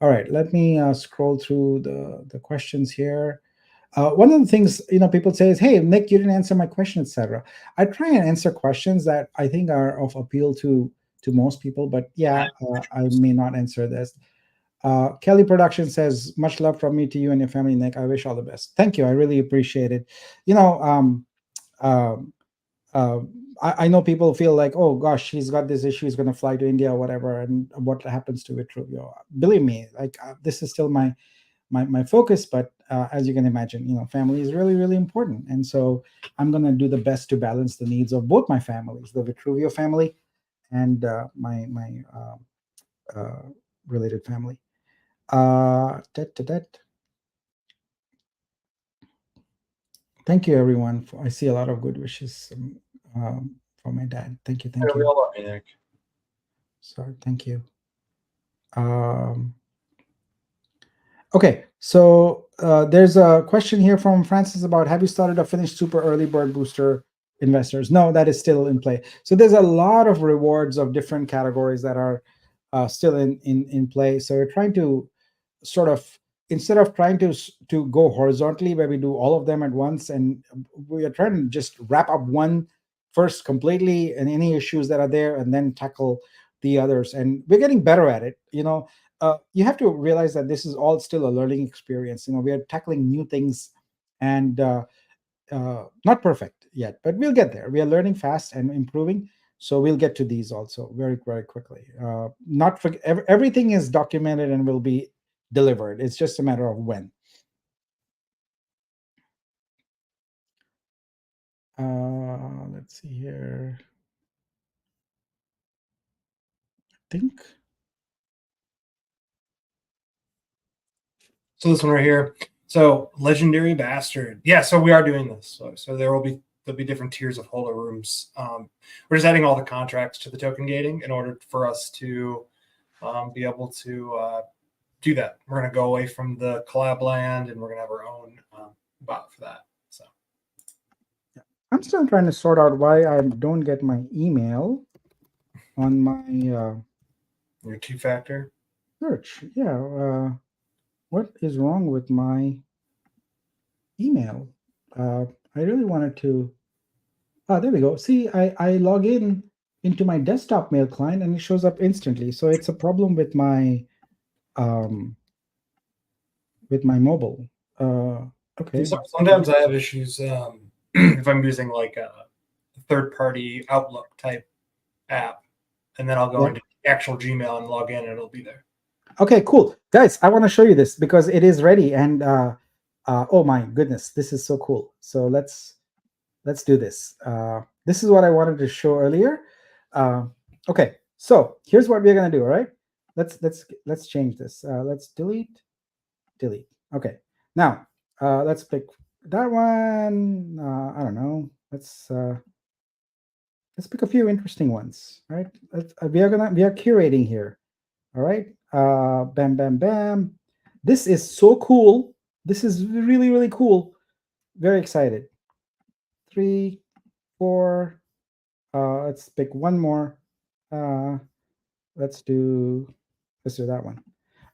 All right. Let me scroll through the questions here. One of the things people say is, "Hey, Nick, you didn't answer my question, etc." I try and answer questions that I think are of appeal to most people, but yeah, I may not answer this. Kelly Production says, "Much love from me to you and your family, Nick. I wish all the best." Thank you. I really appreciate it. I know people feel like, oh gosh, he's got this issue, he's going to fly to India or whatever, and what happens to Vitruveo? Believe me, like this is still my focus, but as you can imagine, family is really, really important, and so I'm going to do the best to balance the needs of both my families, the Vitruveo family and my related family. Thank you, everyone. I see a lot of good wishes for my dad. Thank you. We all love you, Nick. Sorry, thank you. Okay, so there's a question here from Francis about, have you started a finished super early bird booster investors? No, that is still in play. So there's a lot of rewards of different categories that are still in play. So we're trying to sort of, instead of trying to go horizontally where we do all of them at once, and we are trying to just wrap up one first completely and any issues that are there, and then tackle the others. And we're getting better at it. You have to realize that this is all still a learning experience. We are tackling new things, and not perfect yet, but we'll get there. We are learning fast and improving, so we'll get to these also very, very quickly. Everything is documented and will be delivered. It's just a matter of when. Let's see here. I think. So this one right here. So Legendary Bastard. Yeah, so we are doing this. So there'll be different tiers of holder rooms. We're just adding all the contracts to the token gating in order for us to be able to do that. We're going to go away from the collab land, and we're going to have our own bot for that. So I'm still trying to sort out why I don't get my email on my your two-factor search. Yeah. What is wrong with my email? I really wanted to. There we go. See, I log into my desktop mail client and it shows up instantly. So it's a problem with my mobile. Okay. Sometimes I have issues if I'm using like a third-party Outlook type app, and then I'll go into actual Gmail and log in, and it'll be there. Okay, cool, guys. I want to show you this because it is ready, and oh my goodness, this is so cool. So let's do this. This is what I wanted to show earlier. Okay, so here's what we're gonna do. All right, let's change this. Let's delete. Okay, now let's pick that one. I don't know. Let's pick a few interesting ones. Right? We are curating here. All right. Bam, bam, bam. This is so cool. This is really, really cool. Very excited. 3, 4. Let's pick one more. Let's do that one.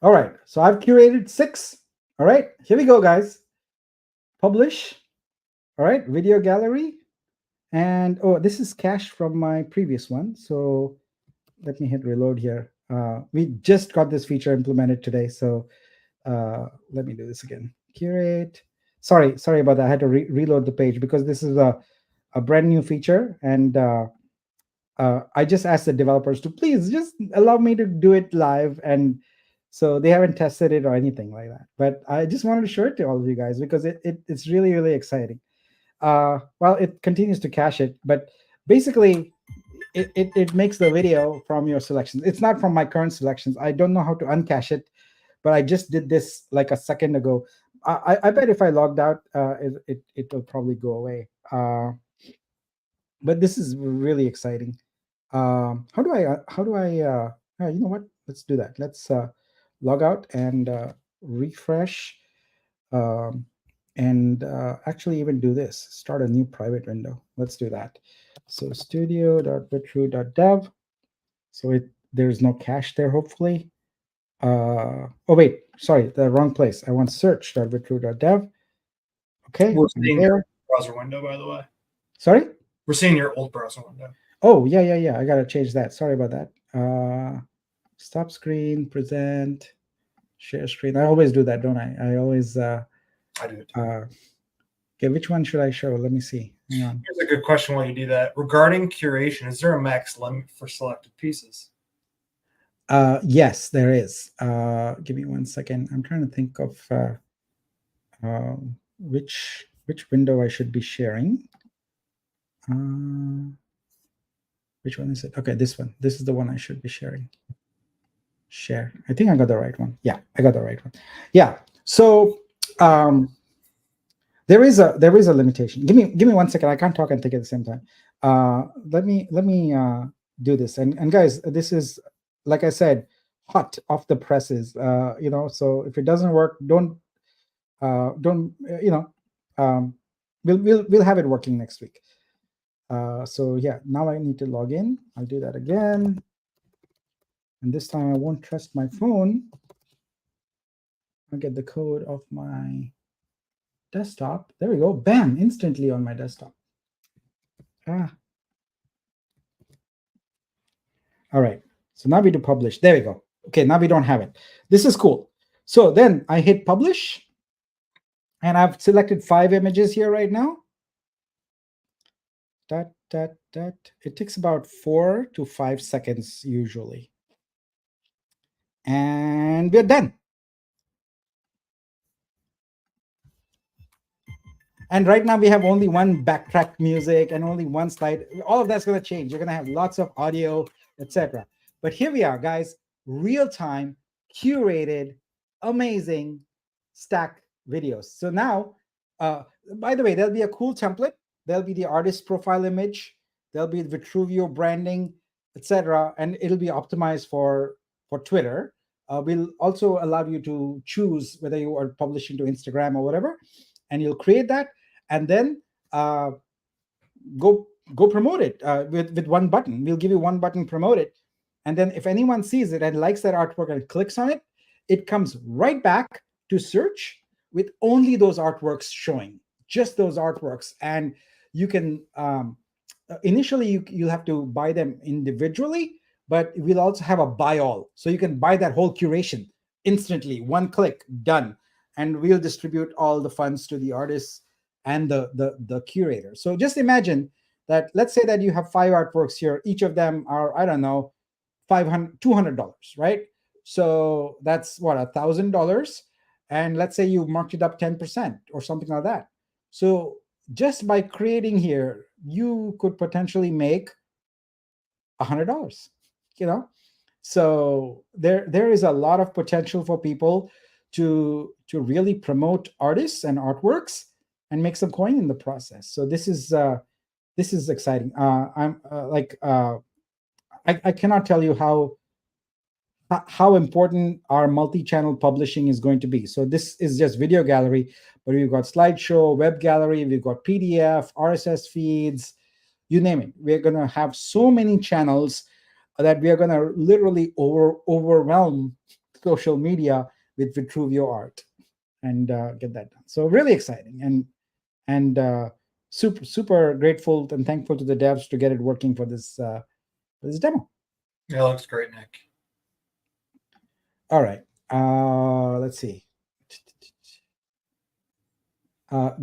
All right. So I've curated 6. All right. Here we go, guys. Publish. All right. Video gallery. And oh, this is cached from my previous one. So let me hit reload here. We just got this feature implemented today. So let me do this again. Curate. Sorry about that. I had to reload the page because this is a brand new feature. And I just asked the developers to please just allow me to do it live. And so they haven't tested it or anything like that. But I just wanted to show it to all of you guys because it's really, really exciting. Well, it continues to cache it, but basically it makes the video from your selections. It's not from my current selections. I don't know how to uncache it, but I just did this like a second ago. I bet if I logged out, it will probably go away. But this is really exciting. How do I you know what? Let's do that. Let's log out and refresh. And actually even do this, start a new private window. Let's do that. So studio.vitru.dev. So there's no cache there, hopefully. Oh wait, sorry, the wrong place. I want search.vitru.dev. Okay, we're seeing your browser window, by the way. Sorry? We're seeing your old browser window. Oh, yeah. I gotta change that. Sorry about that. Stop screen, present, share screen. I always do that, don't I? I always I do it. Okay, which one should I show? Let me see. Hang on. Here's a good question while you do that. Regarding curation, is there a max limit for selected pieces? Yes, there is. Give me 1 second. I'm trying to think of which window I should be sharing. Which one is it? Okay, this one. This is the one I should be sharing. Share. I think I got the right one. Yeah, I got the right one. Yeah. So there is a limitation. Give me 1 second. I can't talk and think at the same time. Let me do this. And guys, this is, like I said, hot off the presses. So if it doesn't work, don't we'll have it working next week. So yeah, now I need to log in. I'll do that again. And this time I won't trust my phone. I'll get the code of my desktop. There we go. Bam, instantly on my desktop. All right. So now we do publish. There we go. Okay, now we don't have it. This is cool. So then I hit publish. And I've selected 5 images here right now. It takes about 4 to 5 seconds usually. And we're done. And right now we have only one backtrack music and only one slide. All of that's going to change. You're going to have lots of audio, etc. But here we are, guys. Real-time, curated, amazing stack videos. So now, by the way, there'll be a cool template. There'll be the artist profile image. There'll be the Vitruveo branding, etc. And it'll be optimized for Twitter. We'll also allow you to choose whether you are publishing to Instagram or whatever, and you'll create that, and then go promote it with one button. We'll give you one button, promote it, and then if anyone sees it and likes that artwork and clicks on it, it comes right back to search with only those artworks showing, just those artworks. And you can initially you'll have to buy them individually, but we'll also have a buy all, so you can buy that whole curation instantly, one click, done. And we'll distribute all the funds to the artists and the curator. So just imagine that, let's say that you have 5 artworks here, each of them are, I don't know, $200, right? So that's what, $1,000. And let's say you marked it up 10% or something like that. So just by creating here, you could potentially make $100, so there is a lot of potential for people to really promote artists and artworks and make some coin in the process. So this is exciting. I cannot tell you how important our multi-channel publishing is going to be. So this is just video gallery, but we've got slideshow, web gallery, we've got PDF, RSS feeds, you name it. We're going to have so many channels that we are going to literally overwhelm social media with Vitruveo art and get that done. So really exciting, and super grateful and thankful to the devs to get it working for this demo. Yeah, it looks great, Nick. All right, let's see.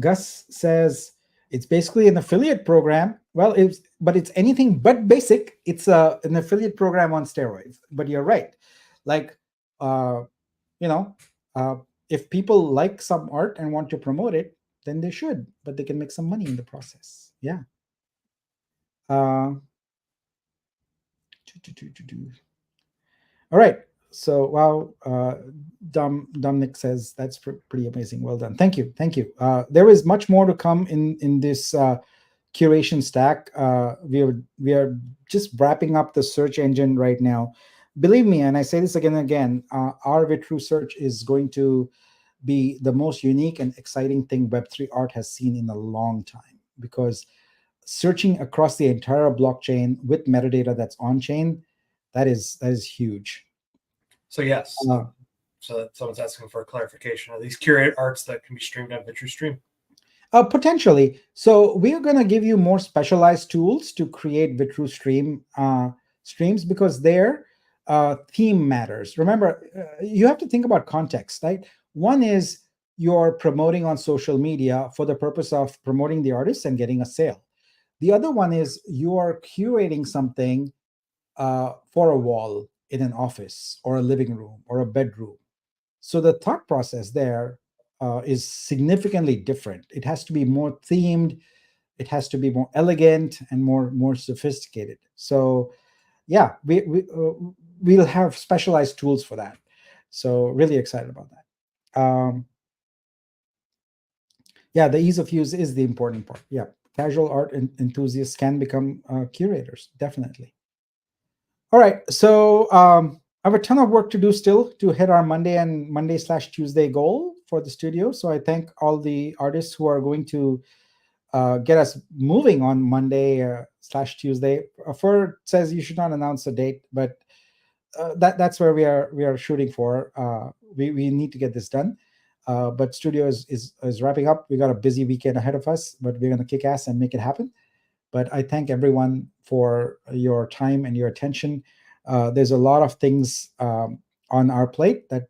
Gus says it's basically an affiliate program. Well, but it's anything but basic. It's an affiliate program on steroids. But you're right. Like, if people like some art and want to promote it, then they should. But they can make some money in the process. Yeah. All right. So, wow, Dominic says that's pretty amazing. Well done. Thank you. There is much more to come in this curation stack. We are just wrapping up the search engine right now. Believe me, and I say this again and again, our Vitru search is going to be the most unique and exciting thing Web3 art has seen in a long time, because searching across the entire blockchain with metadata that's on chain, that is huge. So yes. So someone's asking for a clarification. Are these curated arts that can be streamed on VitruStream? Potentially. So we are going to give you more specialized tools to create VitruStream streams, because their theme matters. Remember, you have to think about context, right? One is you're promoting on social media for the purpose of promoting the artist and getting a sale. The other one is you are curating something for a wall in an office or a living room or a bedroom. So the thought process there is significantly different. It has to be more themed. It has to be more elegant and more sophisticated. So yeah, we'll have specialized tools for that. So really excited about that. Yeah, the ease of use is the important part. Yeah, casual art enthusiasts can become curators, definitely. All right, so I have a ton of work to do still to hit our Monday/Tuesday goal for the studio. So I thank all the artists who are going to get us moving on Monday/Tuesday. Fur says you should not announce a date, but that's where we are shooting for. We need to get this done. But studio is wrapping up. We got a busy weekend ahead of us, but we're going to kick ass and make it happen. But I thank everyone for your time and your attention. There's a lot of things on our plate that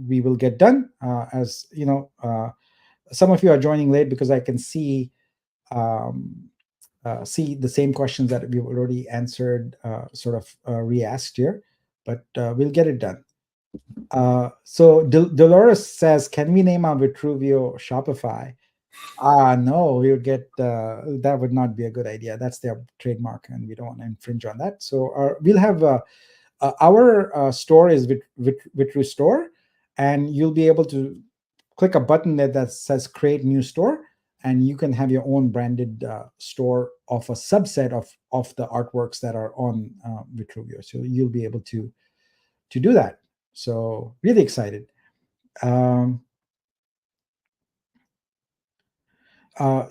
we will get done. As you know, some of you are joining late because I can see the same questions that we've already answered, sort of re-asked here. But we'll get it done. So Dolores says, can we name our Vitruveo Shopify? No, we would get that would not be a good idea. That's their trademark, and we don't want to infringe on that. So we'll have our store is Vitru Store, and you'll be able to click a button there that says Create New Store, and you can have your own branded store of a subset of the artworks that are on Vitruveo. So you'll be able to do that. So really excited.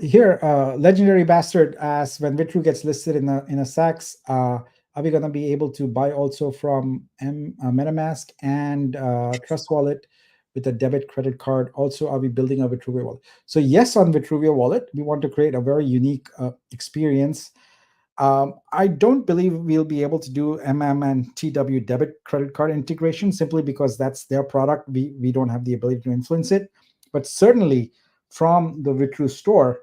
Here, Legendary Bastard asks, when Vitru gets listed in a SAX, are we going to be able to buy also from MetaMask and Trust Wallet with a debit credit card? Also, are we building a Vitruveo wallet? So yes, on Vitruveo wallet, we want to create a very unique experience. I don't believe we'll be able to do and TW debit credit card integration simply because that's their product. We don't have the ability to influence it. But certainly from the Vitru store,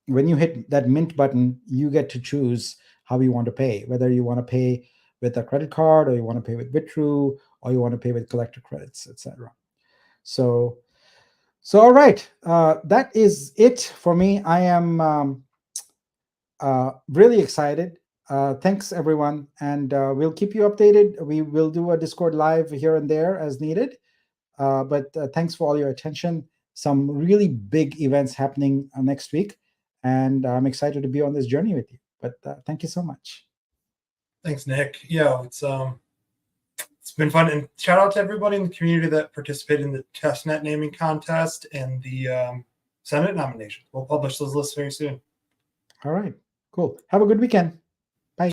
when you hit that mint button, you get to choose how you want to pay, whether you want to pay with a credit card or you want to pay with Vitru or you want to pay with collector credits, etc. So all right, that is it for me. I am really excited. Thanks, everyone. And we'll keep you updated. We will do a Discord live here and there as needed. But thanks for all your attention. Some really big events happening next week. And I'm excited to be on this journey with you. But thank you so much. Thanks, Nick. Yeah, it's been fun. And shout out to everybody in the community that participated in the testnet naming contest and the Senate nomination. We'll publish those lists very soon. All right. Cool. Have a good weekend.